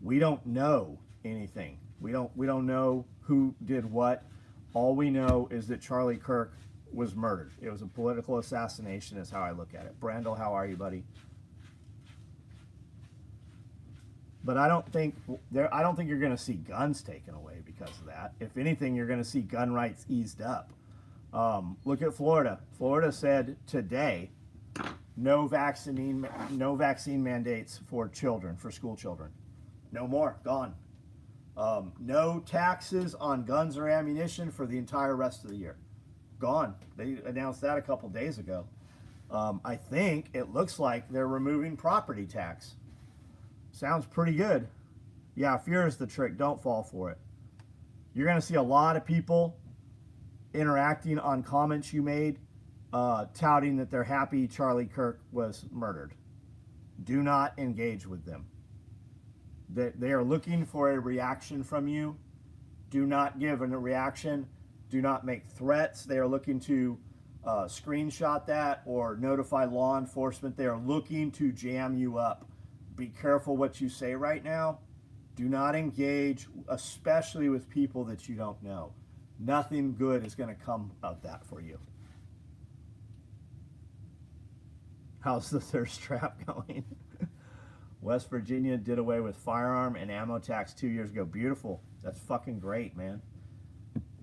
We don't know anything. We don't know who did what. All we know is that Charlie Kirk was murdered. It was a political assassination is how I look at it. Brandel, how are you, buddy? But I don't think you're going to see guns taken away because of that. If anything, you're going to see gun rights eased up. Look at Florida. Florida said today, no vaccine mandates for children, for school children. No more, gone. No taxes on guns or ammunition for the entire rest of the year. Gone. They announced that a couple days ago. I think it looks like they're removing property tax. Sounds pretty good. Yeah, fear is the trick. Don't fall for it. You're going to see a lot of people interacting on comments you made, touting that they're happy Charlie Kirk was murdered. Do not engage with them. They are looking for a reaction from you. Do not give a reaction. Do not make threats. They are looking to screenshot that or notify law enforcement. They are looking to jam you up. Be careful what you say right now. Do not engage, especially with people that you don't know. Nothing good is going to come of that for you. How's the thirst trap going? West Virginia did away with firearm and ammo tax 2 years ago. Beautiful. That's fucking great, man.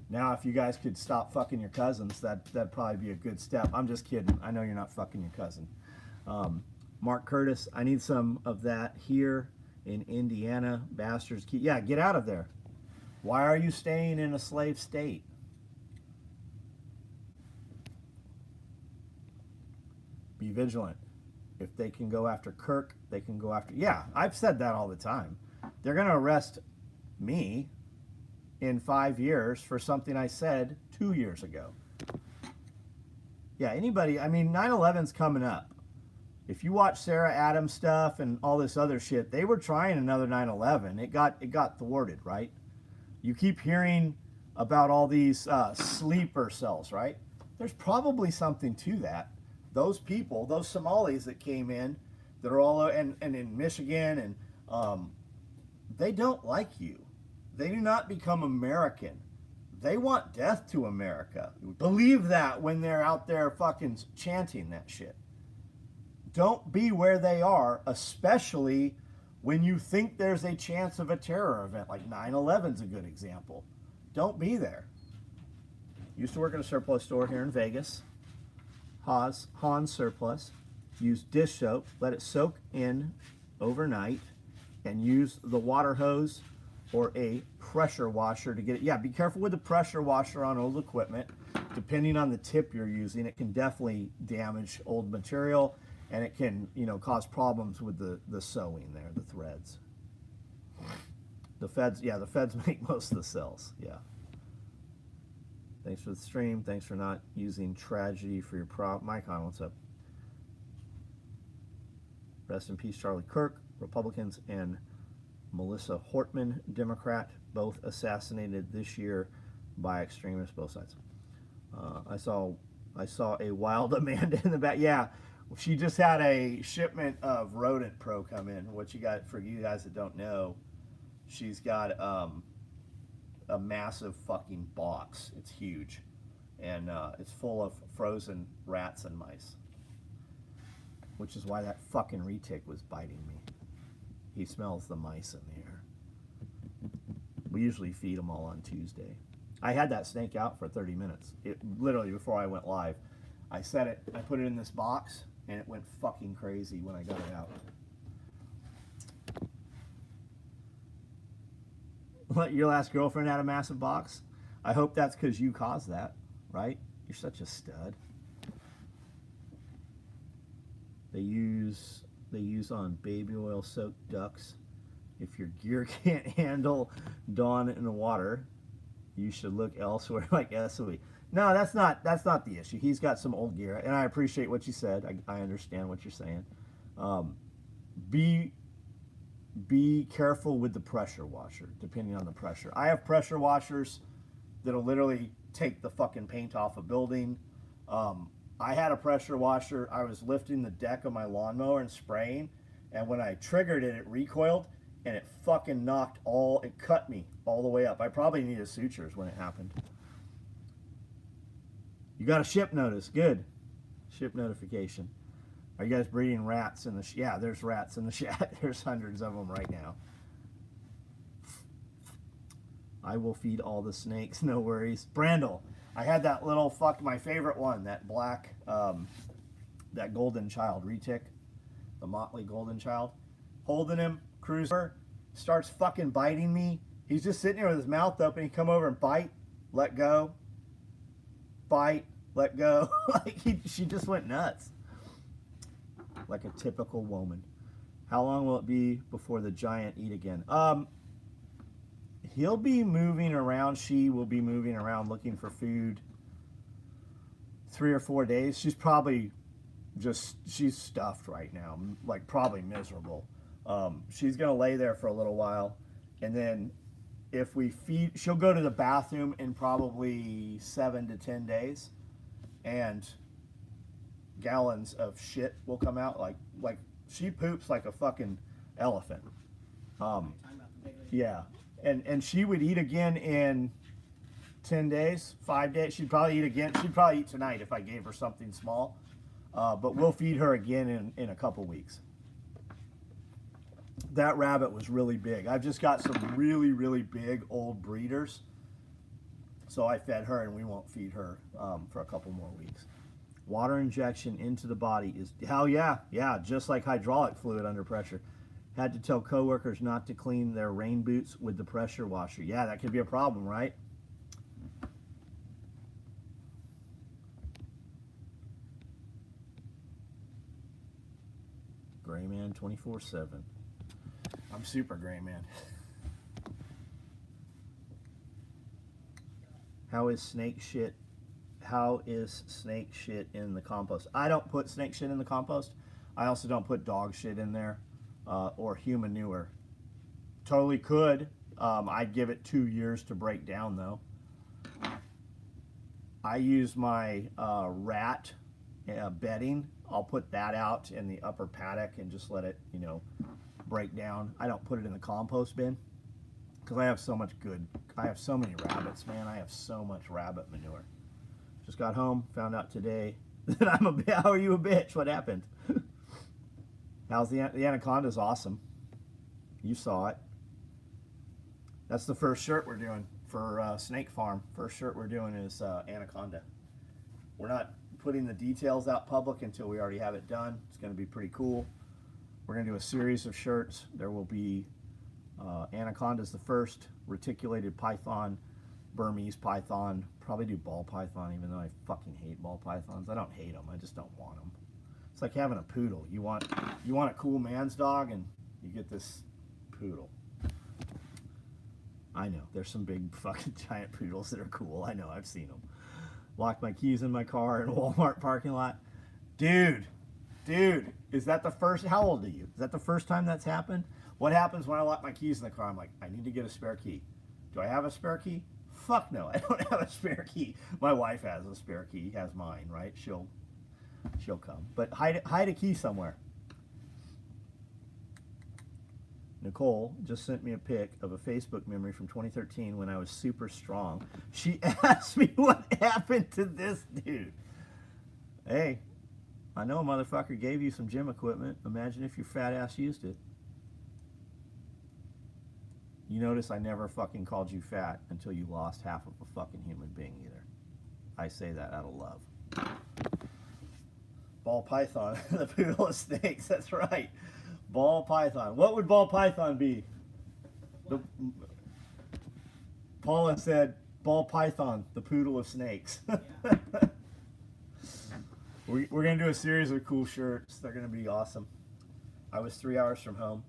Now, if you guys could stop fucking your cousins, that'd probably be a good step. I'm just kidding. I know you're not fucking your cousin. Mark Curtis, I need some of that here in Indiana. Bastards. Yeah, get out of there. Why are you staying in a slave state? Be vigilant. If they can go after Kirk, they can go after... Yeah, I've said that all the time. They're going to arrest me in 5 years for something I said 2 years ago. Yeah, anybody... I mean, 9/11's coming up. If you watch Sarah Adams stuff and all this other shit, they were trying another 9/11. It got thwarted, right? You keep hearing about all these sleeper cells, right? There's probably something to that. Those people, those Somalis that came in, that are all, and in Michigan, and they don't like you. They do not become American. They want death to America. Believe that when they're out there fucking chanting that shit. Don't be where they are, especially when you think there's a chance of a terror event, like 9/11's a good example. Don't be there. Used to work in a surplus store here in Vegas. Hans Surplus. Use dish soap, let it soak in overnight, and use the water hose or a pressure washer to get it. Yeah, be careful with the pressure washer on old equipment. Depending on the tip you're using, it can definitely damage old material, and it can, you know, cause problems with the sewing there, the threads. The feds, yeah, the feds make most of the cells, yeah. Thanks for the stream. Thanks for not using tragedy for your prop. Micon, what's up? Rest in peace, Charlie Kirk, Republicans, and Melissa Hortman, Democrat, both assassinated this year by extremists, both sides. I saw a wild Amanda in the back. Yeah, she just had a shipment of Rodent Pro come in. What you got, for you guys that don't know, she's got a massive fucking box. It's huge, and it's full of frozen rats and mice, which is why that fucking retic was biting me. He smells the mice in the air. We usually feed them all on Tuesday. I had that snake out for 30 minutes. It literally, before I went live, I set it, I put it in this box, and it went fucking crazy when I got it out. Your last girlfriend had a massive box? I hope that's because you caused that, right? You're such a stud. They use on baby oil soaked ducks. If your gear can't handle Dawn in the water, you should look elsewhere, like SOE. No, that's not the issue. He's got some old gear, and I appreciate what you said. I understand what you're saying. Be careful with the pressure washer, depending on the pressure. I have pressure washers that'll literally take the fucking paint off a building. I had a pressure washer. I was lifting the deck of my lawnmower and spraying, and when I triggered it, it recoiled, and it fucking it cut me all the way up. I probably needed sutures when it happened. You got a ship notice. Good. Ship notification. Are you guys breeding rats in the yeah, there's rats in the shed. There's hundreds of them right now. I will feed all the snakes, no worries. Brandel, I had that little my favorite one, that black, that golden child, retic, the Motley golden child. Holding him, cruiser, starts fucking biting me. He's just sitting there with his mouth open. He come over and bite, let go, bite, let go. Like she just went nuts. Like a typical woman. How long will it be before the giant eat again? He'll be moving around. She will be moving around looking for food 3 or 4 days. She's probably she's stuffed right now, like probably miserable. She's gonna lay there for a little while, and then if we feed, she'll go to the bathroom in probably 7 to 10 days, and gallons of shit will come out. Like she poops like a fucking elephant. Yeah, and she would eat again in 10 days, 5 days. She'd probably eat again. She'd probably eat tonight if I gave her something small. But we'll feed her again in a couple weeks. That rabbit was really big. I've just got some really, really big old breeders. So I fed her, and we won't feed her for a couple more weeks. Water injection into the body is, hell yeah, just like hydraulic fluid under pressure. Had to tell coworkers not to clean their rain boots with the pressure washer. Yeah, that could be a problem, right? Gray Man 24/7. I'm super gray man. How is snake shit in the compost? I don't put snake shit in the compost. I also don't put dog shit in there, or human manure. Totally could. I'd give it 2 years to break down though. I use my rat bedding. I'll put that out in the upper paddock and just let it, break down. I don't put it in the compost bin because I have so many rabbits, man. I have so much rabbit manure. Just got home, found out today that how are you a bitch? What happened? How's the anaconda's awesome. You saw it. That's the first shirt we're doing for Snake Farm. First shirt we're doing is anaconda. We're not putting the details out public until we already have it done. It's going to be pretty cool. We're going to do a series of shirts. There will be Anaconda's the first, reticulated python, Burmese python, probably do ball python, even though I fucking hate ball pythons. I don't hate them, I just don't want them. It's like having a poodle. You want a cool man's dog, and you get this poodle. I know, there's some big fucking giant poodles that are cool. I know, I've seen them. Locked my keys in my car in a Walmart parking lot. Dude, is that the first, how old are you? Is that the first time that's happened? What happens when I lock my keys in the car? I'm like, I need to get a spare key. Do I have a spare key? Fuck no, I don't have a spare key. My wife has a spare key, has mine, right? She'll come. But hide a key somewhere. Nicole just sent me a pic of a Facebook memory from 2013 when I was super strong. She asked me what happened to this dude. Hey, I know a motherfucker gave you some gym equipment. Imagine if your fat ass used it. You notice I never fucking called you fat until you lost half of a fucking human being either. I say that out of love. Ball python, the poodle of snakes, that's right. Ball python. What would ball python be? Paula said, ball python, the poodle of snakes. Yeah. We're going to do a series of cool shirts. They're going to be awesome. I was 3 hours from home.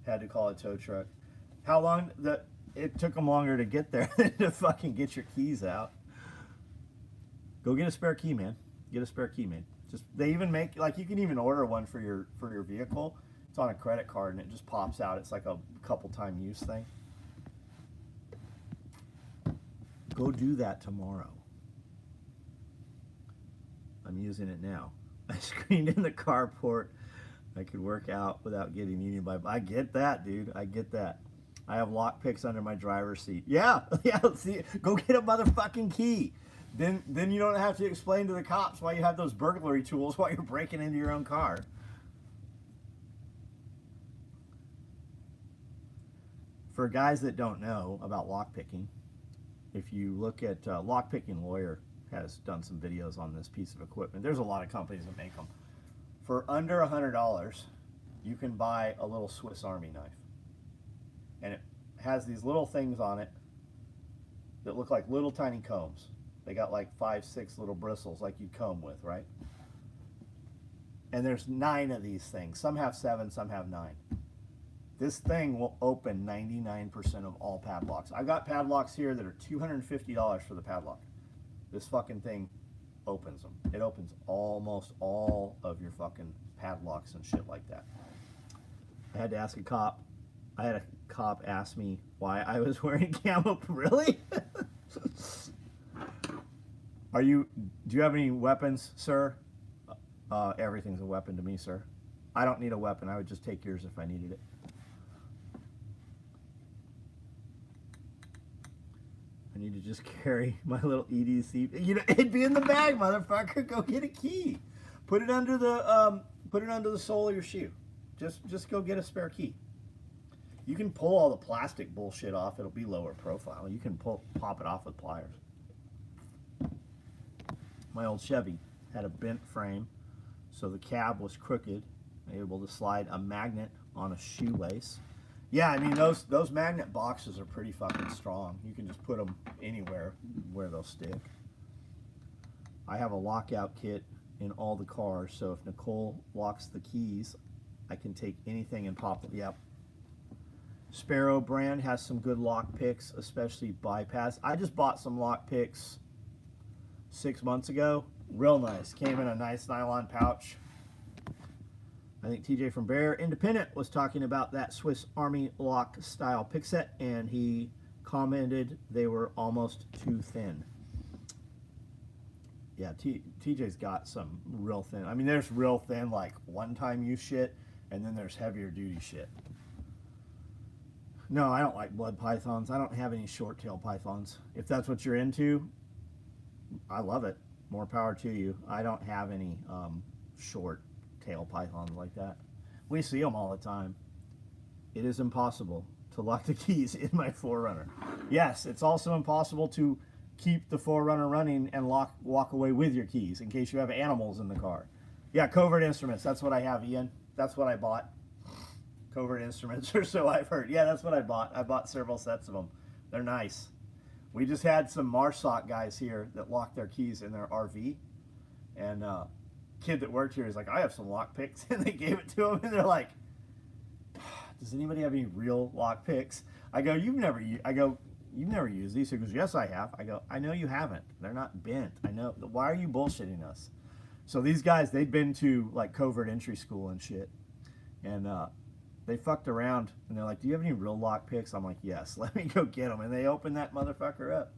Had to call a tow truck. How long? It took them longer to get there than to fucking get your keys out. Go get a spare key, man. Get a spare key, man. Just, they even make, like, you can even order one for your vehicle. It's on a credit card and it just pops out. It's like a couple time use thing. Go do that tomorrow. I'm using it now. I screened in the carport. I could work out without getting eaten by. I get that, dude. I get that. I have lockpicks under my driver's seat. Yeah, yeah. See, go get a motherfucking key. Then you don't have to explain to the cops why you have those burglary tools while you're breaking into your own car. For guys that don't know about lockpicking, if you look at Lockpicking Lawyer has done some videos on this piece of equipment. There's a lot of companies that make them. For under $100, you can buy a little Swiss Army knife. And it has these little things on it that look like little tiny combs. They got like 5, 6 little bristles like you comb with, right? And there's 9 of these things. Some have 7, some have 9. This thing will open 99% of all padlocks. I've got padlocks here that are $250 for the padlock. This fucking thing opens them. It opens almost all of your fucking padlocks and shit like that. I had to ask a cop. I had a cop ask me why I was wearing camo. Really? Do you have any weapons, sir? Everything's a weapon to me, sir. I don't need a weapon. I would just take yours if I needed it. I need to just carry my little EDC. You know, it'd be in the bag, motherfucker. Go get a key. Put it under the sole of your shoe. Just go get a spare key. You can pull all the plastic bullshit off. It'll be lower profile. You can pop it off with pliers. My old Chevy had a bent frame, so the cab was crooked. Able to slide a magnet on a shoelace. Yeah, I mean, those magnet boxes are pretty fucking strong. You can just put them anywhere where they'll stick. I have a lockout kit in all the cars, so if Nicole locks the keys, I can take anything and pop it. Yep. Sparrow brand has some good lock picks, especially bypass. I just bought some lock picks 6 months ago. Real nice. Came in a nice nylon pouch. I think TJ from Bear Independent was talking about that Swiss Army lock style pick set, and he commented they were almost too thin. Yeah, TJ's got some real thin. I mean, there's real thin, like one-time use shit, and then there's heavier duty shit. No, I don't like blood pythons. I don't have any short-tail pythons. If that's what you're into, I love it. More power to you. I don't have any short-tail pythons like that. We see them all the time. It is impossible to lock the keys in my 4Runner. Yes, it's also impossible to keep the 4Runner running and walk away with your keys in case you have animals in the car. Yeah, covert instruments. That's what I have, Ian. That's what I bought. Covert instruments, or so I've heard. Yeah, that's what I bought. I bought several sets of them. They're nice. We just had some MARSOC guys here that locked their keys in their RV, and kid that worked here is like, I have some lock picks, and they gave it to him, and they're like, does anybody have any real lock picks? I go, you've never used these? He goes, yes, I have. I go, I know you haven't. They're not bent. I know. Why are you bullshitting us? So these guys, they'd been to like covert entry school and shit, and they fucked around, and they're like, do you have any real lock picks? I'm like, yes. Let me go get them. And they opened that motherfucker up.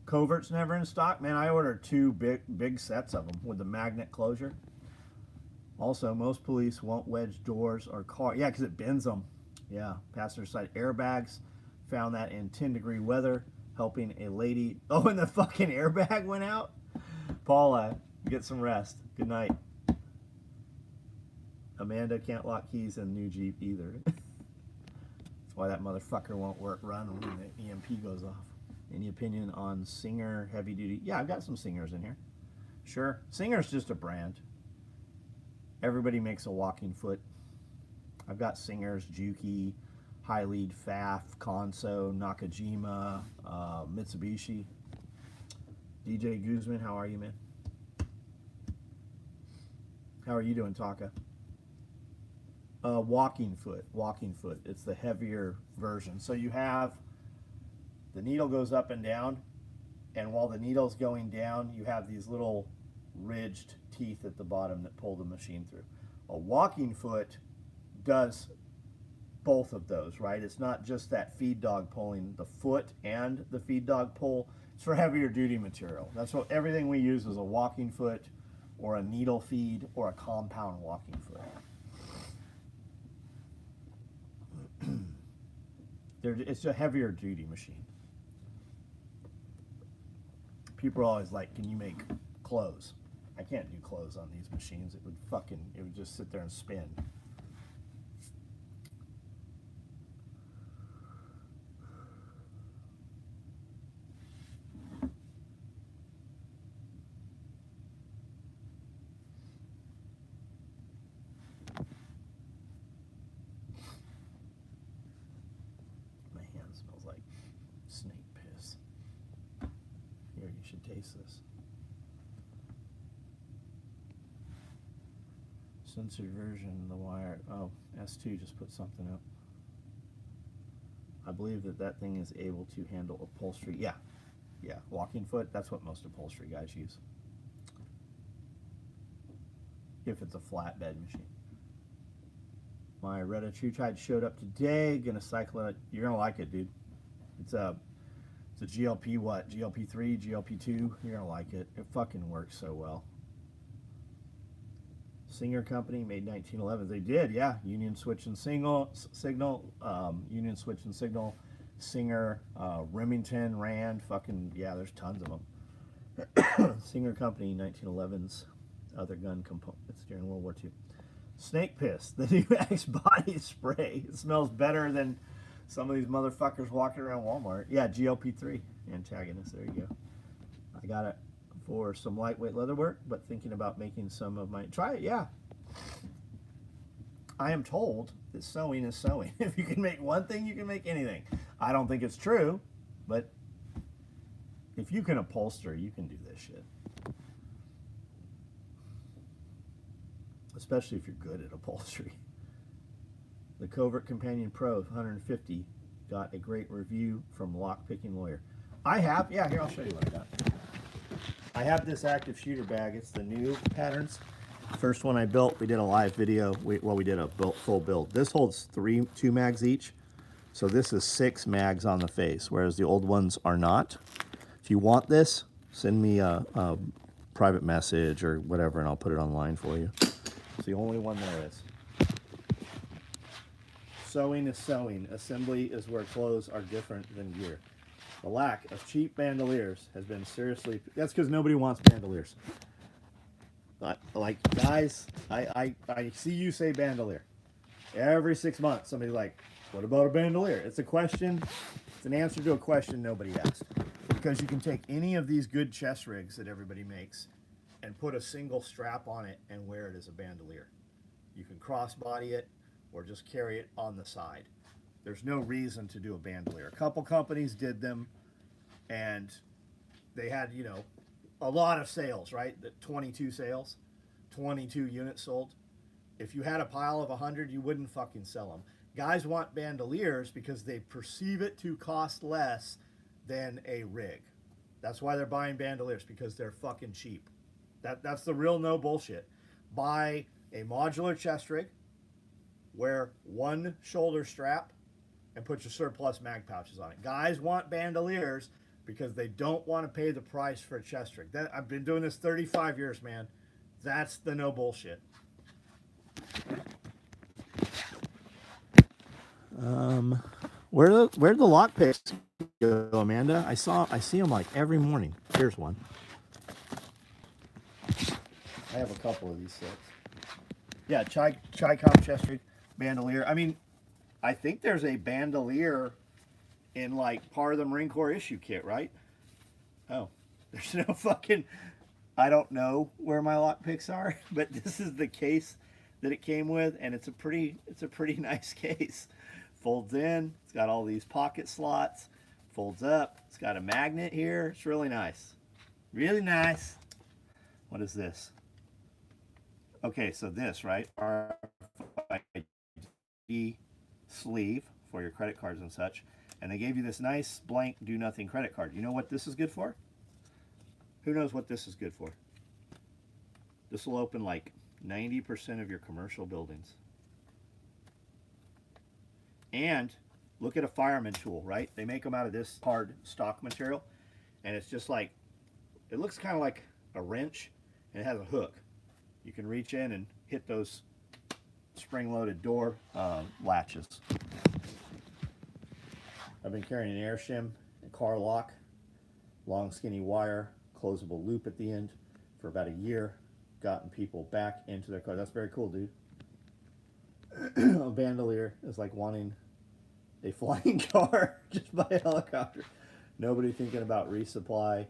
Covert's never in stock. Man, I ordered 2 big sets of them with the magnet closure. Also, most police won't wedge doors or car. Yeah, because it bends them. Yeah, passenger side airbags. Found that in 10-degree weather, helping a lady. Oh, and the fucking airbag went out? Paula, get some rest. Good night. Amanda can't lock keys in new Jeep either. That's why that motherfucker won't run when the EMP goes off. Any opinion on Singer heavy duty? Yeah, I've got some Singers in here. Sure. Singer's just a brand. Everybody makes a walking foot. I've got Singers, Juki, High Lead, Pfaff, Konso, Nakajima, Mitsubishi. DJ Guzman, how are you, man? How are you doing, Taka? Walking foot. It's the heavier version. So you have, the needle goes up and down, and while the needle's going down, you have these little ridged teeth at the bottom that pull the machine through. A walking foot does both of those, right? It's not just that feed dog pulling the foot and the feed dog pull. It's for heavier duty material. That's what everything we use is a walking foot or a needle feed or a compound walking foot. It's a heavier duty machine. People are always like, can you make clothes? I can't do clothes on these machines. It would just sit there and spin. My hand smells like snake piss. Here, you should taste this. Censored version, the wire. Oh, S2 just put something up. I believe that thing is able to handle upholstery. Yeah, walking foot, that's what most upholstery guys use. If it's a flatbed machine. My Retta True Tide showed up today. Gonna cycle it. You're gonna like it, dude. It's a GLP what? GLP3, GLP2. You're gonna like it. It fucking works so well. Singer Company made 1911. They did, yeah. Union Switch and Signal, Union Switch and Signal, Singer, Remington, Rand, fucking, yeah, there's tons of them. Singer Company, 1911's other gun components during World War II. Snake Piss, the new Axe body spray. It smells better than some of these motherfuckers walking around Walmart. Yeah, GLP3 antagonist, there you go. I got it for some lightweight leather work, but thinking about making some of my, try it, yeah. I am told that sewing is sewing. If you can make one thing, you can make anything. I don't think it's true, but if you can upholster, you can do this shit. Especially if you're good at upholstery. The Covert Companion Pro 150 got a great review from Lockpicking Lawyer. I have, yeah, here, I'll show you what I got. I have this active shooter bag. It's the new patterns. First one I built, we did a live video. We did a full build. This holds 2 mags each. So this is 6 mags on the face, whereas the old ones are not. If you want this, send me a private message or whatever, and I'll put it online for you. It's the only one there is. Sewing is sewing. Assembly is where clothes are different than gear. The lack of cheap bandoliers has been seriously... That's because nobody wants bandoliers. Like, guys, I see you say bandolier. Every 6 months, somebody's like, what about a bandolier? It's a question. It's an answer to a question nobody asked. Because you can take any of these good chest rigs that everybody makes and put a single strap on it and wear it as a bandolier. You can crossbody it or just carry it on the side. There's no reason to do a bandolier. A couple companies did them, and they had, you know, a lot of sales, right? The 22 sales, 22 units sold. If you had a pile of 100, you wouldn't fucking sell them. Guys want bandoliers because they perceive it to cost less than a rig. That's why they're buying bandoliers, because they're fucking cheap. That's the real no bullshit. Buy a modular chest rig, wear one shoulder strap, and put your surplus mag pouches on it. Guys want bandoliers because they don't want to pay the price for a chest rig. I've been doing this 35 years, man. That's the no bullshit. Where'd the lockpicks go, Amanda? I see them like every morning. Here's one. I have a couple of these sets. Yeah, Chi-Com chest rig, bandolier. I mean, I think there's a bandolier in like part of the Marine Corps issue kit, right? Oh, there's no fucking, I don't know where my lockpicks are, but this is the case that it came with, and it's a pretty nice case. Folds in, it's got all these pocket slots, folds up, it's got a magnet here. It's really nice. Really nice. What is this? Okay, so this, right? RFID sleeve for your credit cards and such. And they gave you this nice blank do nothing credit card. You know what this is good for? Who knows what this is good for? This will open like 90% of your commercial buildings. And look at a fireman tool, right? They make them out of this hard stock material, and it's just like, it looks kind of like a wrench, and it has a hook. You can reach in and hit those spring-loaded door latches. I've been carrying an air shim, a car lock, long skinny wire, closable loop at the end for about a year. Gotten people back into their car. That's very cool, dude. A bandolier is like wanting a flying car just by a helicopter. Nobody thinking about resupply.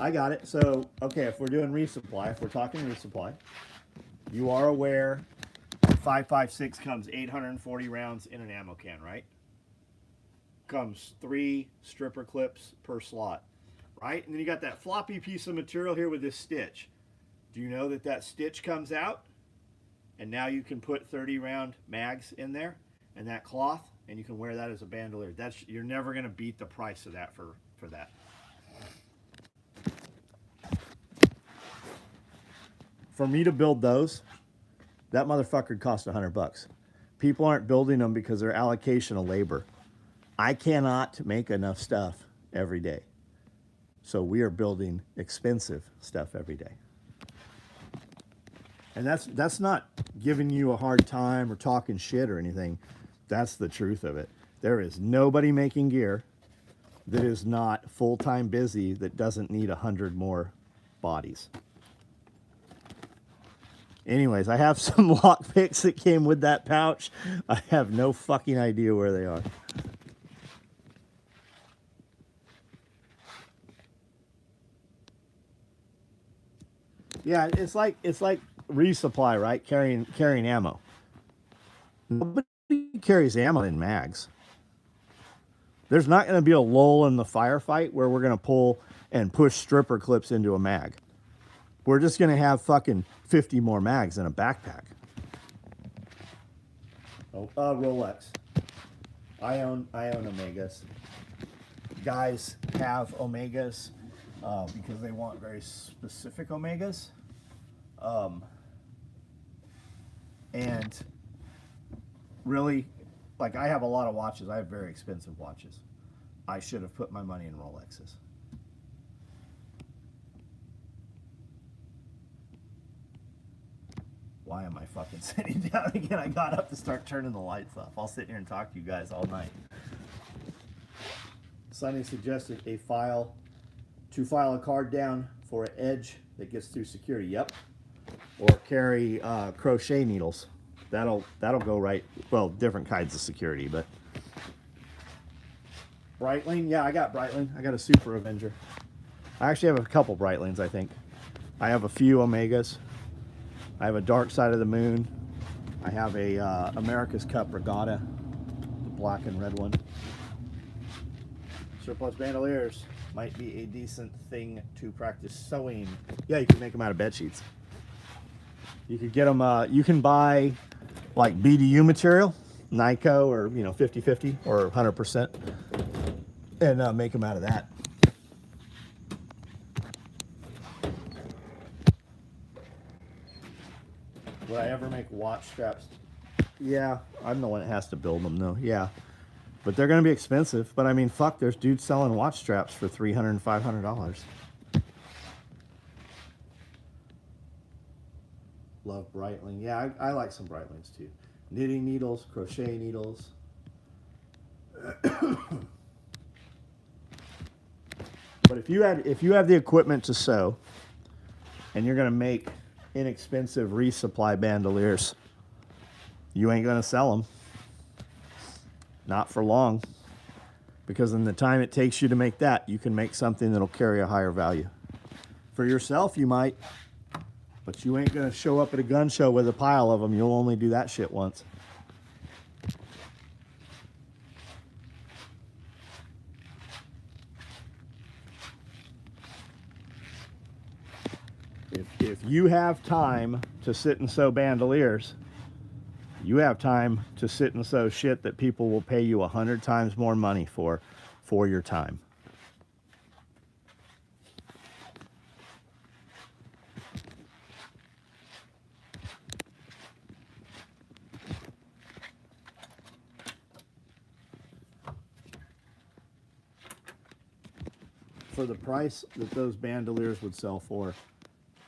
I got it. So, okay, if we're doing resupply, if we're talking resupply, you are aware 5.56 comes 840 rounds in an ammo can, right? Comes 3 stripper clips per slot, right? And then you got that floppy piece of material here with this stitch. Do you know that that stitch comes out? And now you can put 30 round mags in there and that cloth, and you can wear that as a bandolier. You're never going to beat the price of that for that. For me to build those, that motherfucker cost $100. People aren't building them because they're allocation of labor. I cannot make enough stuff every day. So we are building expensive stuff every day. And that's not giving you a hard time or talking shit or anything. That's the truth of it. There is nobody making gear that is not full-time busy that doesn't need 100 more bodies. Anyways, I have some lockpicks that came with that pouch. I have no fucking idea where they are. Yeah, it's like resupply, right? Carrying ammo. Nobody carries ammo in mags. There's not going to be a lull in the firefight where we're going to pull and push stripper clips into a mag. We're just going to have fucking 50 more mags in a backpack. Oh, Rolex. I own Omegas. Guys have Omegas because they want very specific Omegas. And really, like, I have a lot of watches. I have very expensive watches. I should have put my money in Rolexes. Why am I fucking sitting down again? I got up to start turning the lights off. I'll sit here and talk to you guys all night. Sonny suggested to file a card down for an edge that gets through security. Yep. Or carry crochet needles. That'll go right. Well, different kinds of security, but Breitling. Yeah, I got Breitling. I got a Super Avenger. I actually have a couple Breitlings, I think. I have a few Omegas. I have a Dark Side of the Moon. I have a America's Cup Regatta, the black and red one. Surplus bandoliers might be a decent thing to practice sewing. Yeah, you can make them out of bed sheets. You could get them, you can buy like BDU material, Nyko, or 50/50 or 100%, and make them out of that. Would I ever make watch straps? Yeah, I'm the one that has to build them though. Yeah, but they're going to be expensive. But I mean, fuck, there's dudes selling watch straps for $300 and $500. Love Breitling. Yeah, I like some Breitlings too. Knitting needles, crochet needles. But if you have the equipment to sew, and you're going to make inexpensive resupply bandoliers, you ain't going to sell them. Not for long. Because in the time it takes you to make that, you can make something that'll carry a higher value. For yourself, you might. But you ain't going to show up at a gun show with a pile of them. You'll only do that shit once. If you have time to sit and sew bandoliers, you have time to sit and sew shit that people will pay you 100 times more money for your time. For the price that those bandoliers would sell for,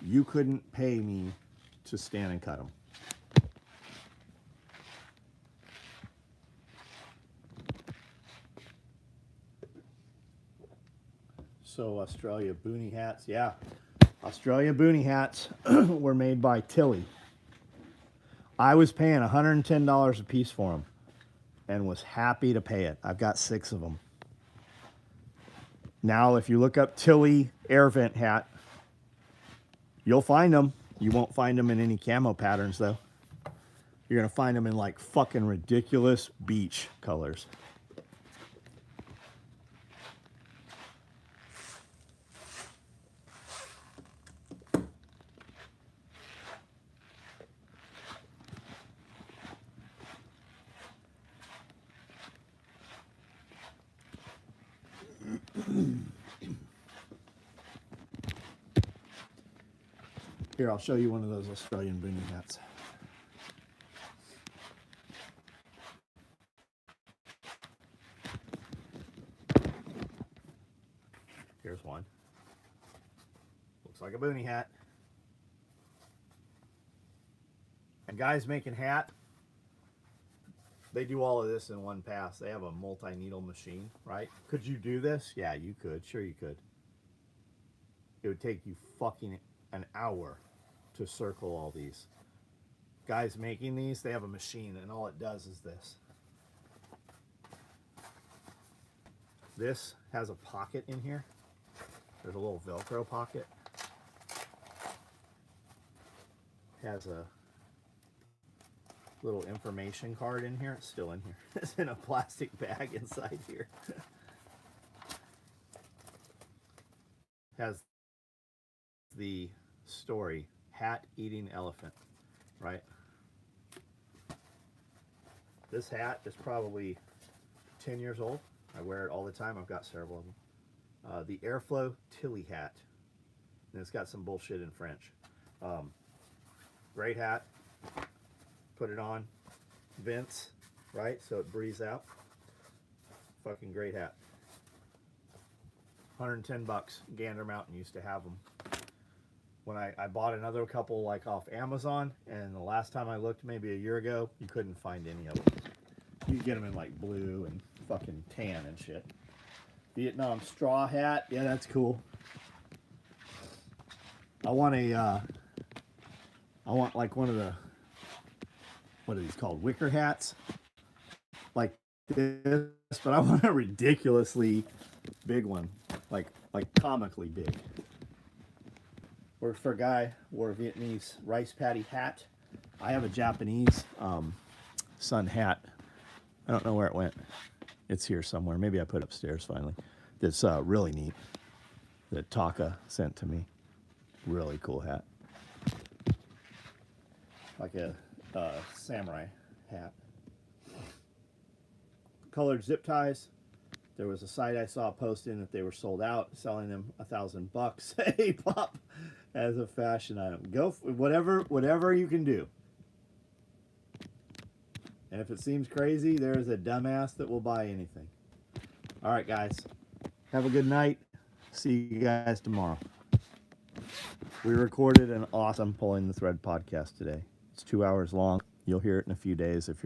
you couldn't pay me to stand and cut them. So Australia boonie hats, yeah. Australia boonie hats were made by Tilly. I was paying $110 a piece for them and was happy to pay it. I've got 6 of them. Now, if you look up Tilly air vent hat, you'll find them. You won't find them in any camo patterns, though. You're going to find them in, like, fucking ridiculous beach colors. Here, I'll show you one of those Australian boonie hats. Here's one. Looks like a boonie hat. And guys making hat, they do all of this in one pass. They have a multi-needle machine, right? Could you do this? Yeah, you could. Sure you could. It would take you fucking an hour to circle all these. Guys making these, they have a machine, and all it does is this. This has a pocket in here. There's a little Velcro pocket. Has a little information card in here. It's still in here. It's in a plastic bag inside here. Has the story, hat eating elephant, right? This hat is probably 10 years old. I wear it all the time. I've got several of them. The Airflow Tilly hat. And it's got some bullshit in French. Great hat. Put it on. Vents, right? So it breathes out. Fucking great hat. 110 bucks. Gander Mountain used to have them. When I bought another couple like off Amazon, and the last time I looked, maybe a year ago, you couldn't find any of them. You could get them in like blue and fucking tan and shit. Vietnam straw hat, yeah, that's cool. I want like one of the, what are these called, wicker hats, like this, but I want a ridiculously big one, like comically big. Worked for a guy, wore a Vietnamese rice paddy hat. I have a Japanese sun hat. I don't know where it went. It's here somewhere. Maybe I put it upstairs finally. That's really neat. That Taka sent to me. Really cool hat. Like a samurai hat. Colored zip ties. There was a site I saw posting that they were sold out, selling them $1,000 a pop as a fashion item. Go for whatever you can do. And if it seems crazy, there's a dumbass that will buy anything. All right, guys. Have a good night. See you guys tomorrow. We recorded an awesome Pulling the Thread podcast today. It's 2 hours long. You'll hear it in a few days if you're